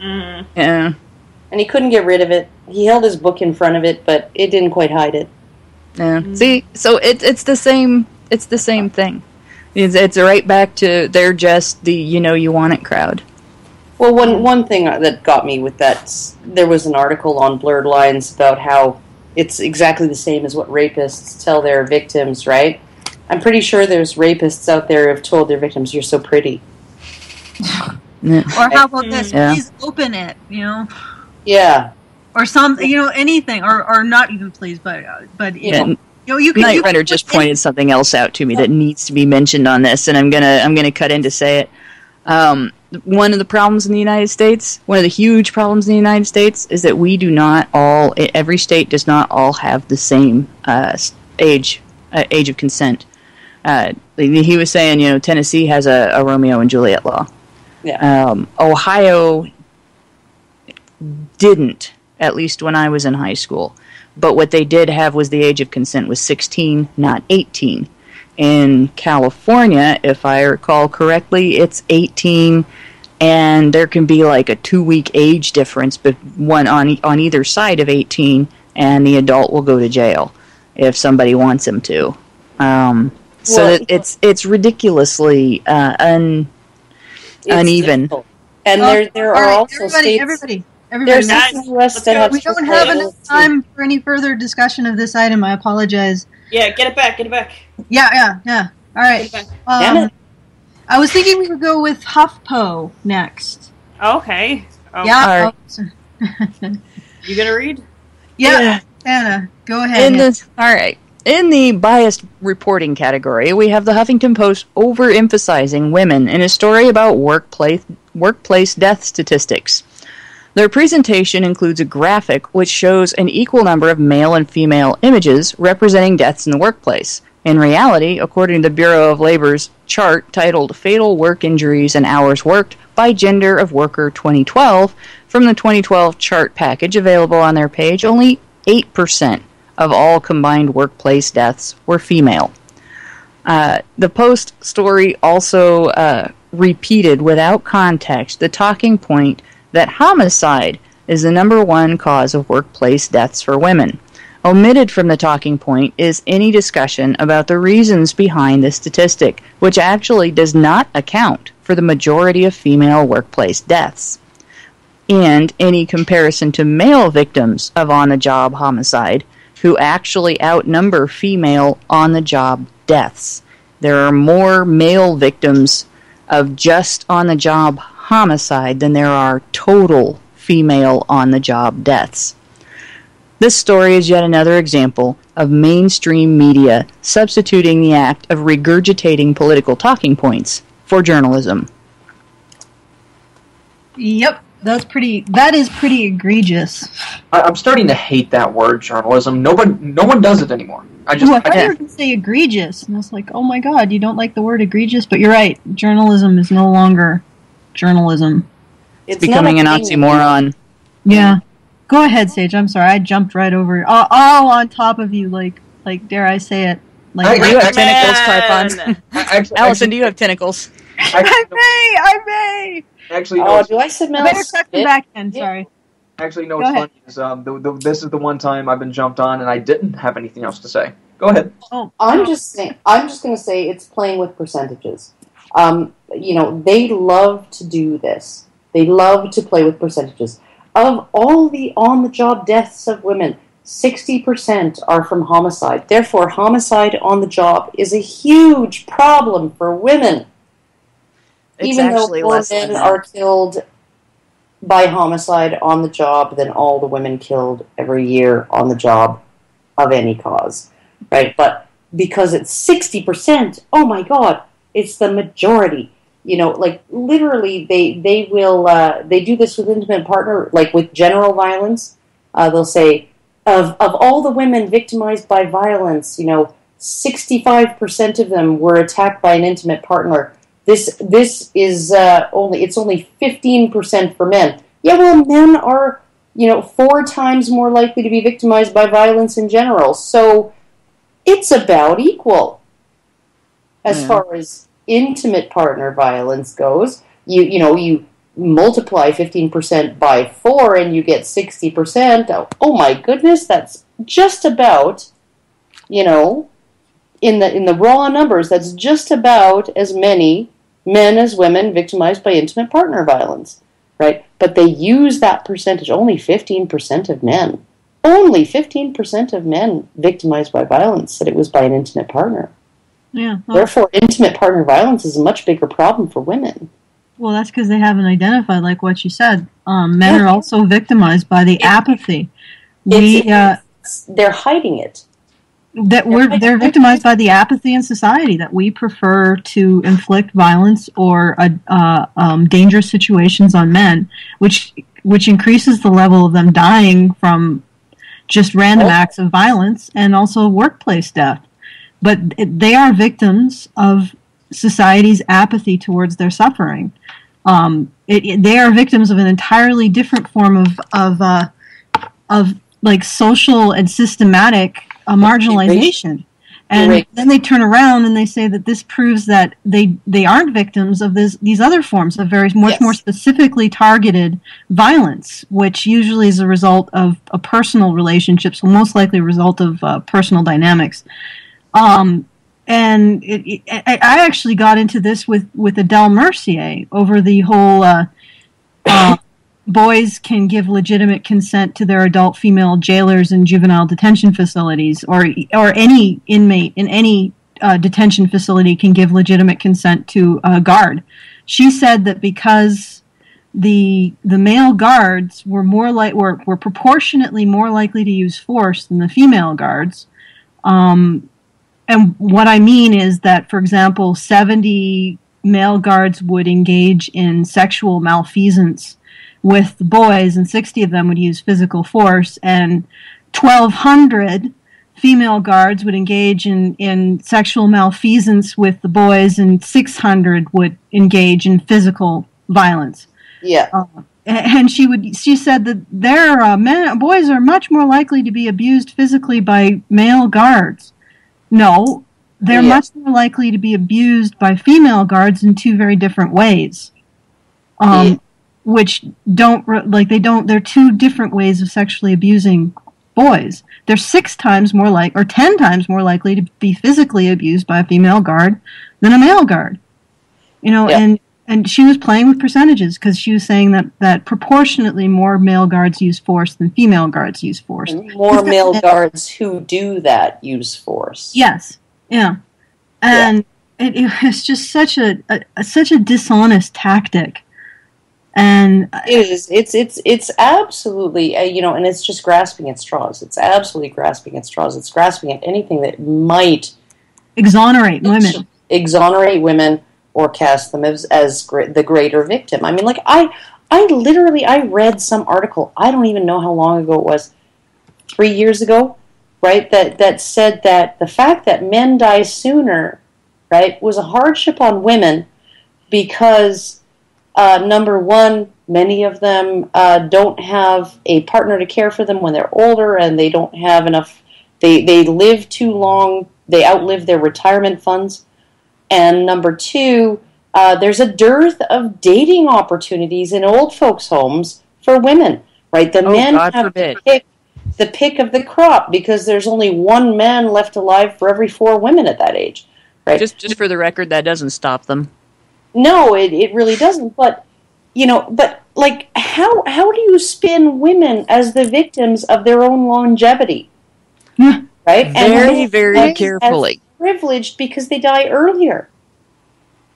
S4: Mm-hmm.
S5: Yeah.
S7: And he couldn't get rid of it. He held his book in front of it, but it didn't quite hide it.
S5: Yeah. Mm-hmm. See, so it's the same. It's the same thing. It's right back to they're just the you know you want it crowd.
S7: Well, one thing that got me with that, there was an article on Blurred Lines about how it's exactly the same as what rapists tell their victims, right? I'm pretty sure there's rapists out there who have told their victims, "You're so pretty."
S2: Yeah. Or how about this? Yeah. Please open it, you know.
S7: Yeah.
S2: Or something, you know, anything, or not even please, but you know, you can.
S5: Knight Runner just pointed something else out to me that needs to be mentioned on this, and I'm gonna cut in to say it. One of the problems in the United States, one of the huge problems in the United States, is that we do not all. Every state does not all have the same age of consent. He was saying, you know, Tennessee has a Romeo and Juliet law.
S7: Yeah.
S5: Ohio didn't, at least when I was in high school. But what they did have was the age of consent was 16, not 18. In California, if I recall correctly, it's 18, and there can be like a 2-week age difference, but one on either side of 18, and the adult will go to jail if somebody wants him to. So it's ridiculously uneven.
S7: Difficult. And there are also states.
S2: Everybody.
S7: There's states in the West that have.
S2: We don't have enough time for any further discussion of this item. I apologize.
S4: Yeah, get it back.
S2: Yeah. All right. I was thinking we would go with HuffPo next.
S4: Okay.
S2: Yeah.
S4: You gonna read?
S2: Yeah. Anna, go ahead.
S5: All right. In the biased reporting category, we have the Huffington Post overemphasizing women in a story about workplace death statistics. Their presentation includes a graphic which shows an equal number of male and female images representing deaths in the workplace. In reality, according to the Bureau of Labor's chart titled Fatal Work Injuries and Hours Worked by Gender of Worker 2012, from the 2012 chart package available on their page, only 8% of all combined workplace deaths were female. The Post story also repeated without context the talking point that homicide is the number one cause of workplace deaths for women. Omitted from the talking point is any discussion about the reasons behind this statistic, which actually does not account for the majority of female workplace deaths, and any comparison to male victims of on-the-job homicide, who actually outnumber female on-the-job deaths. There are more male victims of just on-the-job homicide than there are total female on-the-job deaths. This story is yet another example of mainstream media substituting the act of regurgitating political talking points for journalism.
S2: Yep, that is pretty egregious.
S3: I'm starting to hate that word, journalism. No one does it anymore.
S2: I thought you were going to say egregious, and I was like, oh my god, you don't like the word egregious, but you're right. Journalism is no longer journalism.
S5: It's becoming an oxymoron.
S2: Yeah. Go ahead, Sage. I'm sorry. I jumped right over all on top of you, like dare I say it? Like
S5: you have tentacles, Typhon. Allison, do you have tentacles?
S2: I may.
S3: Actually,
S7: do I smell?
S2: Better tuck them back in. Sorry.
S3: Actually, no. What's funny is this is the one time I've been jumped on and I didn't have anything else to say. Go ahead.
S2: Oh,
S7: I'm just going to say it's playing with percentages. They love to do this. They love to play with percentages. Of all the on-the-job deaths of women, 60% are from homicide. Therefore, homicide on the job is a huge problem for women. Even though more men are killed by homicide on the job than all the women killed every year on the job of any cause. Right? But because it's 60%, oh my God, it's the majority. Literally, they will they do this with intimate partner, like with general violence. They'll say of all the women victimized by violence, 65% of them were attacked by an intimate partner. This is only 15% for men. Yeah, well, men are 4 times more likely to be victimized by violence in general. So it's about equal as far as intimate partner violence goes. You multiply 15% by 4 and you get 60%. Oh my goodness, that's just about, in the raw numbers, that's just about as many men as women victimized by intimate partner violence, right? But they use that percentage, only 15% of men. Only 15% of men victimized by violence said it was by an intimate partner.
S2: Yeah. Well,
S7: therefore, intimate partner violence is a much bigger problem for women.
S2: Well, that's because they haven't identified, like what you said. Men are also victimized by the apathy.
S7: They're hiding it.
S2: They're victimized by the apathy in society, that we prefer to inflict violence or dangerous situations on men, which increases the level of them dying from just random acts of violence and also workplace death. But they are victims of society's apathy towards their suffering. They are victims of an entirely different form of like social and systematic marginalization. And then they turn around and they say that this proves that they aren't victims of these other forms of much more specifically targeted violence, which usually is a result of personal relationships, will most likely a result of personal dynamics. And I actually got into this with Adele Mercier over the whole boys can give legitimate consent to their adult female jailers in juvenile detention facilities, or any inmate in any detention facility can give legitimate consent to a guard. She said that because the male guards were were proportionately more likely to use force than the female guards. And what I mean is that, for example, 70 male guards would engage in sexual malfeasance with the boys, and 60 of them would use physical force, and 1,200 female guards would engage in sexual malfeasance with the boys, and 600 would engage in physical violence.
S7: Yeah.
S2: And she said that their boys are much more likely to be abused physically by male guards. No, they're much more likely to be abused by female guards in two very different ways. Which they're two different ways of sexually abusing boys. They're 6 times more 10 times more likely to be physically abused by a female guard than a male guard. And she was playing with percentages because she was saying that proportionately more male guards use force than female guards use force.
S7: And more male guards who do that use force.
S2: Yes. Yeah. And it was just such a dishonest tactic. And
S7: it is. It's absolutely, and it's just grasping at straws. It's absolutely grasping at straws. It's grasping at anything that might
S2: exonerate
S7: women or cast them as the greater victim. I mean, I read some article, I don't even know how long ago it was, 3 years ago, right, that said that the fact that men die sooner, right, was a hardship on women because number one, many of them don't have a partner to care for them when they're older, and they don't have enough. They live too long. They outlive their retirement funds. And number two, there's a dearth of dating opportunities in old folks' homes for women. Right, the men
S5: God
S7: have
S5: forbid.
S7: to pick the pick of the crop because there's only one man left alive for every 4 women at that age. Right.
S5: Just for the record, that doesn't stop them.
S7: No, it really doesn't. But how do you spin women as the victims of their own longevity? Right?
S5: Very, very carefully.
S7: As privileged because they die earlier.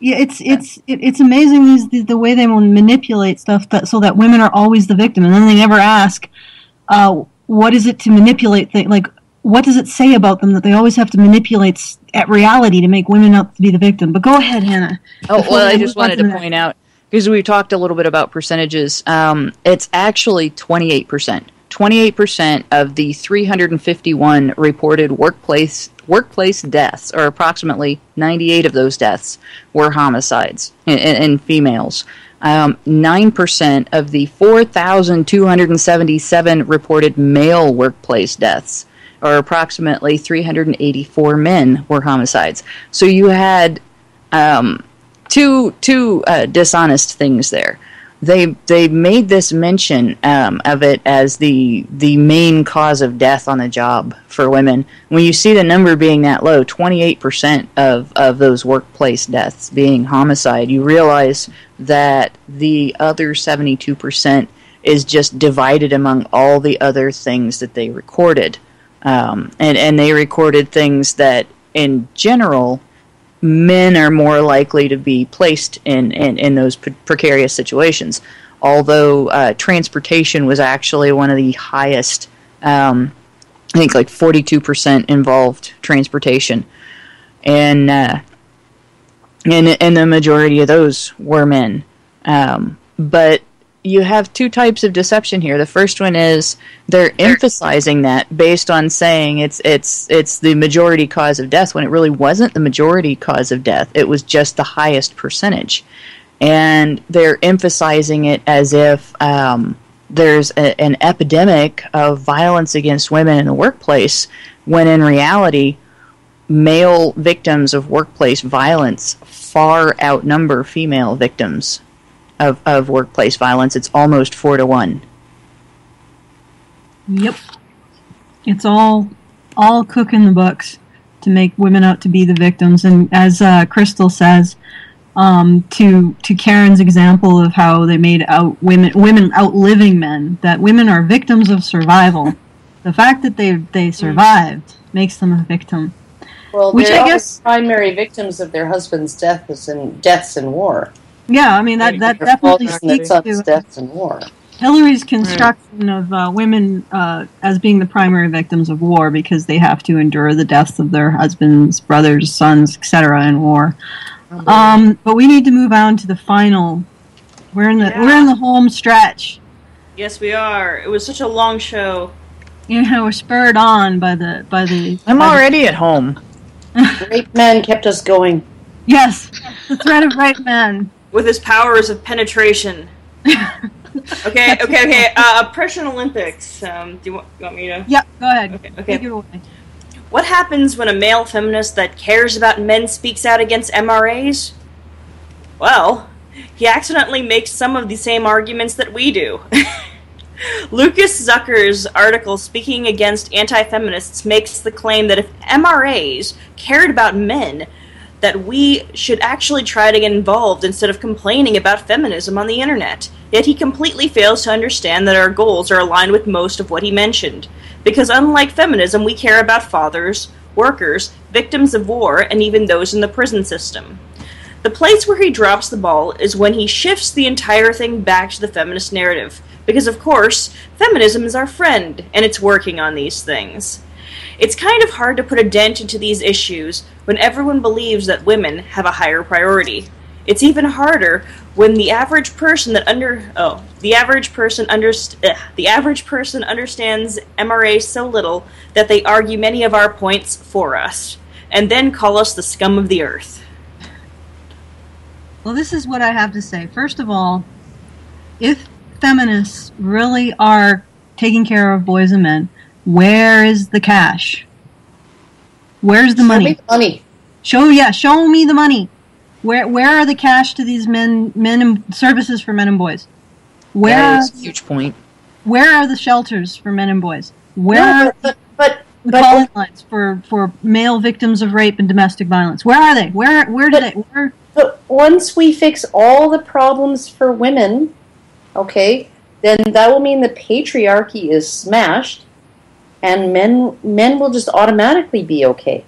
S2: Yeah, it's amazing the way they will manipulate stuff so that women are always the victim, and then they never ask, what is it to manipulate things? Like, what does it say about them that they always have to manipulate at reality to make women out to be the victim? But go ahead, Hannah.
S5: I just wanted to point out, because we talked a little bit about percentages, it's actually 28%. 28% of the 351 reported workplace deaths, or approximately 98 of those deaths, were homicides in females. 9% of the 4,277 reported male workplace deaths, or approximately 384 men, were homicides. So you had two dishonest things there. They made this mention of it as the main cause of death on the job for women. When you see the number being that low, 28% of those workplace deaths being homicide, you realize that the other 72% is just divided among all the other things that they recorded. And they recorded things that, in general, men are more likely to be placed in those precarious situations. Although transportation was actually one of the highest, I think like 42% involved transportation. And the majority of those were men. But you have two types of deception here. The first one is they're emphasizing that based on saying it's the majority cause of death, when it really wasn't the majority cause of death. It was just the highest percentage. And they're emphasizing it as if there's an epidemic of violence against women in the workplace, when in reality, male victims of workplace violence far outnumber female victims of workplace violence. It's almost 4 to 1.
S2: Yep. It's all cooking the books to make women out to be the victims. And as Crystal says, to Karen's example of how they made out women outliving men, that women are victims of survival. The fact that they survived makes them a victim.
S7: Well, they're primary victims of their husband's deaths in war.
S2: Yeah, I mean, that definitely speaks to
S7: deaths in war.
S2: Hillary's construction of women as being the primary victims of war, because they have to endure the deaths of their husbands, brothers, sons, etc. in war. But we need to move on to the final We're in the home stretch.
S4: Yes, we are. It was such a long show.
S2: We're spurred on by the.
S5: I'm already at home.
S7: Rape men kept us going.
S2: Yes, the threat of rape men.
S4: With his powers of penetration. Okay. Oppression Olympics. Do you want me to?
S2: Yeah, go ahead.
S4: Okay.
S2: Take it away.
S4: What happens when a male feminist that cares about men speaks out against MRAs? Well, he accidentally makes some of the same arguments that we do. Lucas Zucker's article speaking against anti-feminists makes the claim that if MRAs cared about men, that we should actually try to get involved instead of complaining about feminism on the internet. Yet he completely fails to understand that our goals are aligned with most of what he mentioned. Because unlike feminism, we care about fathers, workers, victims of war, and even those in the prison system. The place where he drops the ball is when he shifts the entire thing back to the feminist narrative. Because, of course, feminism is our friend, and it's working on these things. It's kind of hard to put a dent into these issues when everyone believes that women have a higher priority. It's even harder when the average person understands MRA so little that they argue many of our points for us, and then call us the scum of the earth.
S2: Well, this is what I have to say. First of all, if feminists really are taking care of boys and men, where is the cash? Where's the money?
S7: Show me the money.
S2: Show me the money. Where are the cash to these men and services for men and boys?
S5: That is a huge point.
S2: Where are the shelters for men and boys? Where are the calling lines for male victims of rape and domestic violence? Where are they?
S7: But once we fix all the problems for women, okay, then that will mean the patriarchy is smashed, and men will just automatically be okay.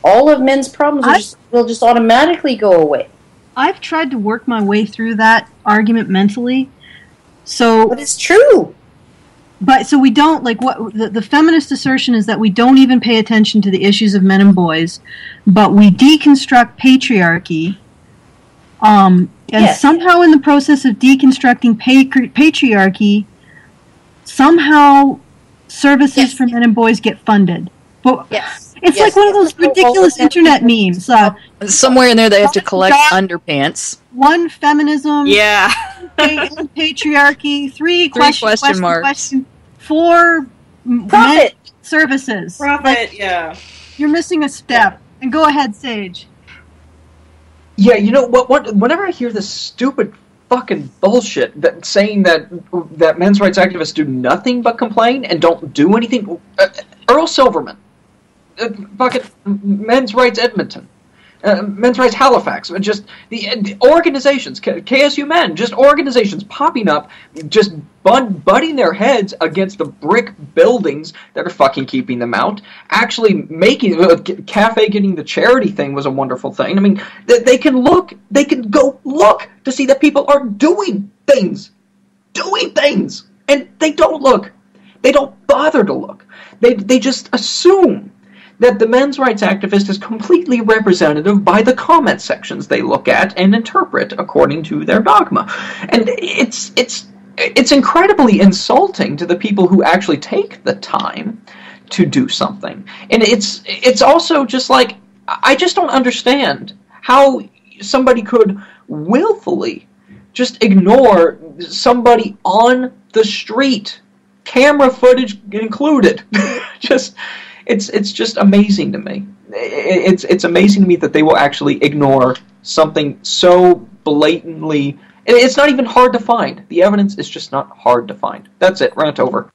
S7: All of men's problems will just automatically go away.
S2: I've tried to work my way through that argument mentally.
S7: But it's true.
S2: But so we don't, like, what the feminist assertion is that we don't even pay attention to the issues of men and boys, but we deconstruct patriarchy. And somehow in the process of deconstructing patriarchy, somehow services for men and boys get funded. But it's like one of those ridiculous internet memes.
S5: Somewhere in there they have to collect underpants.
S2: One, feminism.
S4: Yeah.
S2: Patriarchy. Three question marks. 4
S7: profit
S2: services.
S4: Profit, yeah.
S2: You're missing a step. And go ahead, Sage.
S3: Yeah, you know what? Whenever I hear this stupid fucking bullshit that saying that men's rights activists do nothing but complain and don't do anything, Earl Silverman, fucking men's rights Edmonton, men's rights Halifax, just the organizations, KSU Men, just organizations popping up, just butting their heads against the brick buildings that are fucking keeping them out. Actually making cafe getting the charity thing was a wonderful thing. I mean, they can go look to see that people are doing things, and they don't look. They don't bother to look. They just assume that the men's rights activist is completely representative by the comment sections they look at and interpret according to their dogma. And it's incredibly insulting to the people who actually take the time to do something. And it's also just like, I just don't understand how somebody could willfully just ignore somebody on the street, camera footage included. It's just amazing to me. It's amazing to me that they will actually ignore something so blatantly. It's not even hard to find. The evidence is just not hard to find. That's it. Rant over.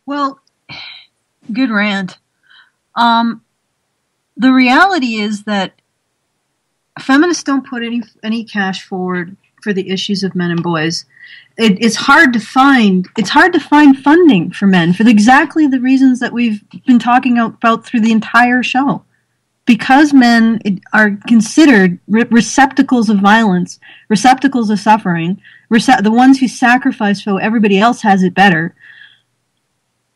S2: Well, good rant. The reality is that feminists don't put any cash forward for the issues of men and boys. It's hard to find. It's hard to find funding for men for exactly the reasons that we've been talking about through the entire show. Because men are considered receptacles of violence, receptacles of suffering, the ones who sacrifice so everybody else has it better,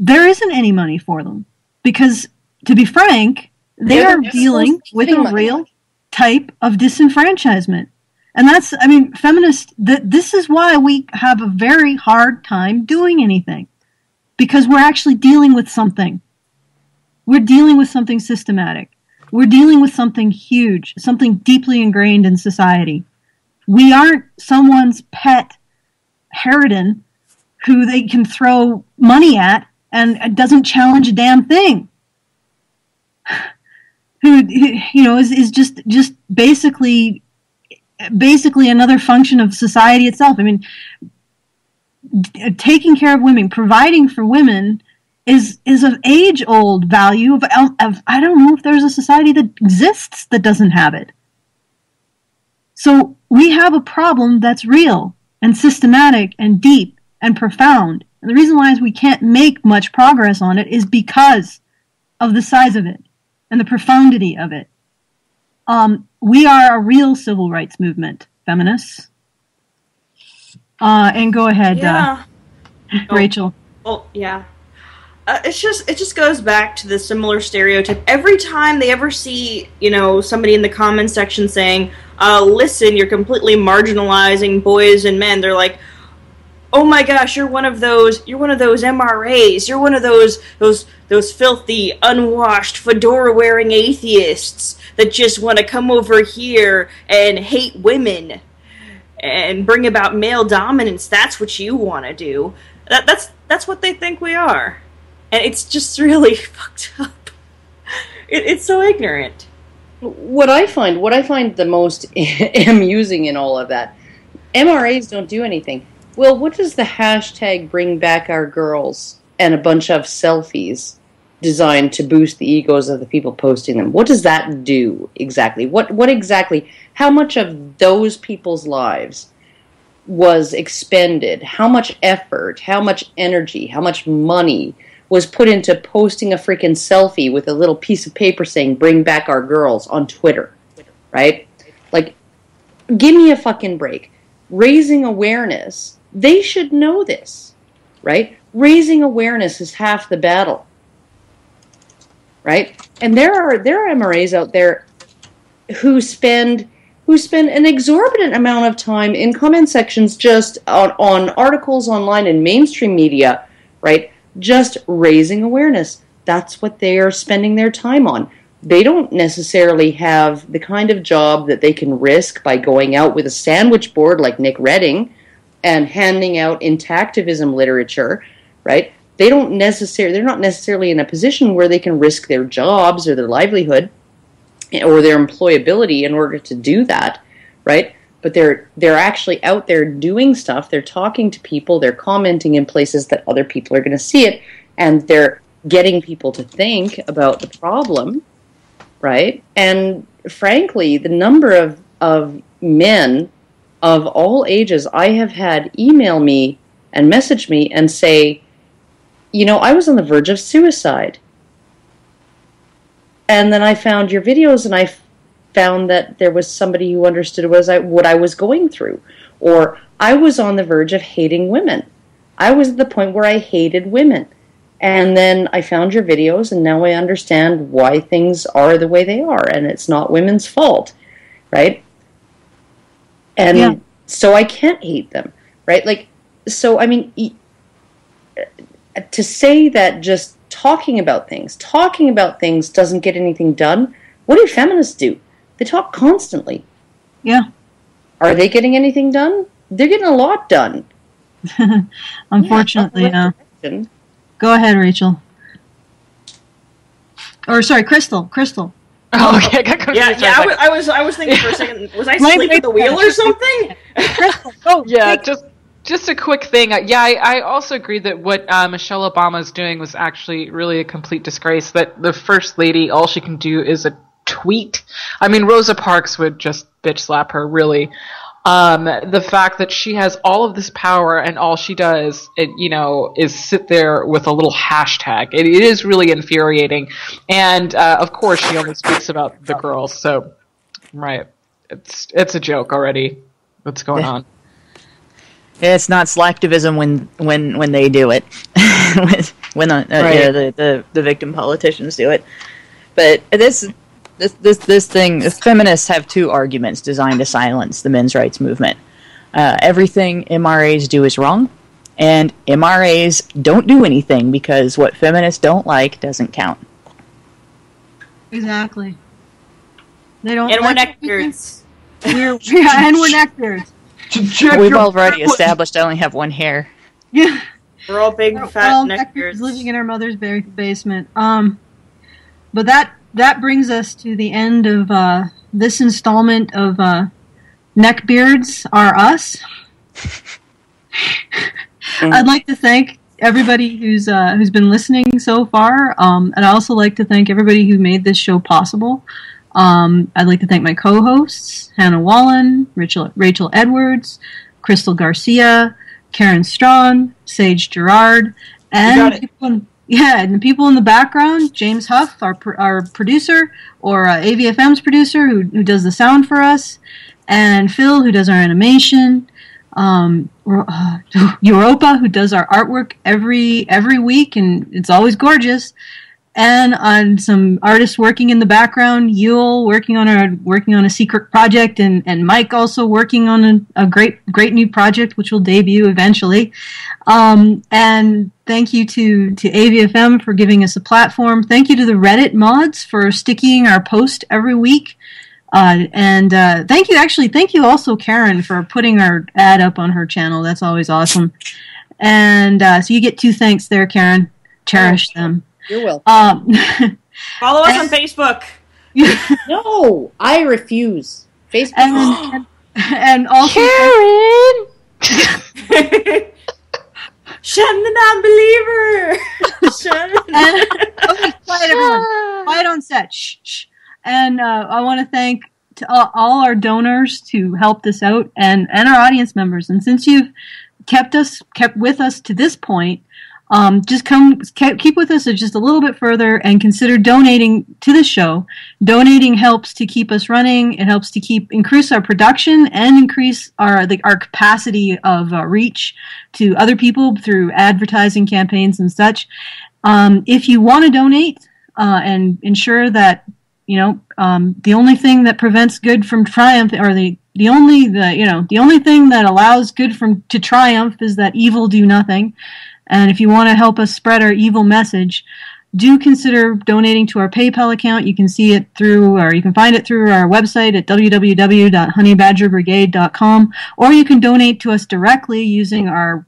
S2: there isn't any money for them. Because, to be frank, they are dealing with a real type of disenfranchisement. And that's, I mean, feminists, this is why we have a very hard time doing anything. Because we're actually dealing with something. We're dealing with something systematic. We're dealing with something huge, something deeply ingrained in society. We aren't someone's pet harridan who they can throw money at and doesn't challenge a damn thing. Who is just basically another function of society itself. I mean, taking care of women, providing for women is an age-old value of I don't know if there's a society that exists that doesn't have it. So we have a problem that's real and systematic and deep and profound. And the reason why is we can't make much progress on it is because of the size of it and the profundity of it. We are a real civil rights movement, feminists. And go ahead, Rachel.
S4: Well, yeah. It just goes back to the similar stereotype. Every time they ever see, somebody in the comments section saying, listen, you're completely marginalizing boys and men, they're like, oh my gosh, you're one of those MRAs, you're one of those filthy, unwashed, fedora-wearing atheists that just want to come over here and hate women and bring about male dominance. That's what you want to do. That's what they think we are. And it's just really fucked up. It's so ignorant.
S7: What I find the most amusing in all of that, MRAs don't do anything. Well, what does the hashtag bring back our girls and a bunch of selfies designed to boost the egos of the people posting them? What does that do exactly? What exactly, how much of those people's lives was expended? How much effort, how much energy, how much money was put into posting a freaking selfie with a little piece of paper saying, bring back our girls on Twitter, right? Like, give me a fucking break. Raising awareness, they should know this, right? Raising awareness is half the battle, right? And there are MRAs out there who spend an exorbitant amount of time in comment sections just on articles online and mainstream media, right? Just raising awareness. That's what they are spending their time on. They don't necessarily have the kind of job that they can risk by going out with a sandwich board like Nick Redding and handing out intactivism literature, right? They're not necessarily in a position where they can risk their jobs or their livelihood or their employability in order to do that, right? But they're actually out there doing stuff. They're talking to people. They're commenting in places that other people are going to see it, and they're getting people to think about the problem, right? And frankly, the number of men of all ages I have had email me and message me and say, I was on the verge of suicide. And then I found your videos and I found that there was somebody who understood what I was going through. Or I was on the verge of hating women. I was at the point where I hated women. And then I found your videos, and now I understand why things are the way they are, and it's not women's fault, right? And so I can't hate them, right? Like, so, I mean, to say that just talking about things doesn't get anything done, what do feminists do? They talk constantly.
S2: Yeah.
S7: Are they getting anything done? They're getting a lot done.
S2: Unfortunately, yeah. Go ahead, Rachel. Or sorry, Crystal.
S6: Oh, okay.
S4: I was thinking for a second, was I asleep at the wheel or something?
S6: Oh, yeah, just a quick thing. I also agree that what Michelle Obama is doing was actually really a complete disgrace. That the First Lady, all she can do is a tweet. I mean, Rosa Parks would just bitch slap her, really. The fact that she has all of this power and all she does, is sit there with a little hashtag. It is really infuriating. And, of course, she only speaks about the girls. So, right. It's a joke already. What's going on?
S5: It's not slacktivism when they do it. when
S6: right.
S5: the victim politicians do it. But this this thing, the feminists have two arguments designed to silence the men's rights movement. Everything MRAs do is wrong, and MRAs don't do anything because what feminists don't like doesn't count.
S2: Exactly. They don't.
S4: And we're
S2: like
S4: neckbeards.
S2: And we're neckbeards.
S5: We've already established I only have one hair.
S2: Yeah.
S4: We're all big, fat neckbeards.
S2: Living in our mother's basement. But that brings us to the end of this installment of Neckbeards Are Us. I'd like to thank everybody who's been listening so far, and I'd also like to thank everybody who made this show possible. I'd like to thank my co-hosts, Hannah Wallen, Rachel Edwards, Crystal Garcia, Karen Strawn, Sage Gerard, and the people in the background, James Huff, our producer, or AVFM's producer, who does the sound for us, and Phil, who does our animation, Europa, who does our artwork every week, and it's always gorgeous. And on some artists working in the background, Yule working on a secret project, and Mike also working on a great new project which will debut eventually. And thank you to AVFM for giving us a platform. Thank you to the Reddit mods for sticking our post every week. And thank you also, Karen, for putting our ad up on her channel. That's always awesome. And so you get 2 thanks there, Karen. Cherish them.
S7: You're welcome.
S4: Follow us on Facebook.
S7: No, I refuse. Facebook.
S2: And also
S7: Karen!
S4: Shun the non-believer!
S2: Quiet, everyone. Quiet on set. Shh. And I want to thank all our donors to help this out, and our audience members. And since you've kept with us to this point, just keep with us just a little bit further and consider donating to the show. Donating helps to keep us running. It helps to increase our production and increase our capacity of reach to other people through advertising campaigns and such. If you want to donate and ensure that the only thing that prevents good from triumph, or the only thing that allows good to triumph is that evil do nothing. And if you want to help us spread our evil message, do consider donating to our PayPal account. You can see it you can find it through our website at www.honeybadgerbrigade.com, or you can donate to us directly using our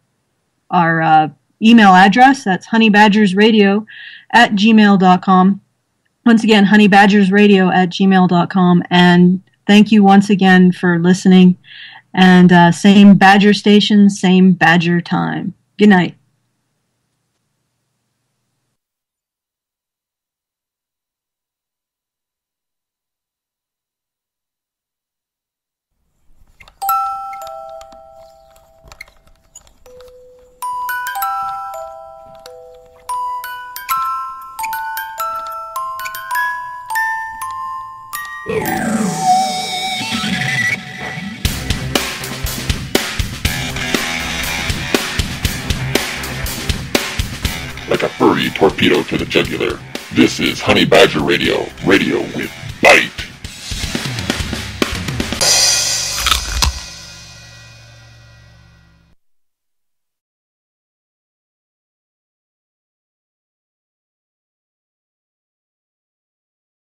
S2: email address. That's honeybadgersradio@gmail.com. Once again, honeybadgersradio@gmail.com. And thank you once again for listening. And same Badger station, same Badger time. Good night.
S1: Like a furry torpedo to the jugular. This is Honey Badger Radio, radio with bite.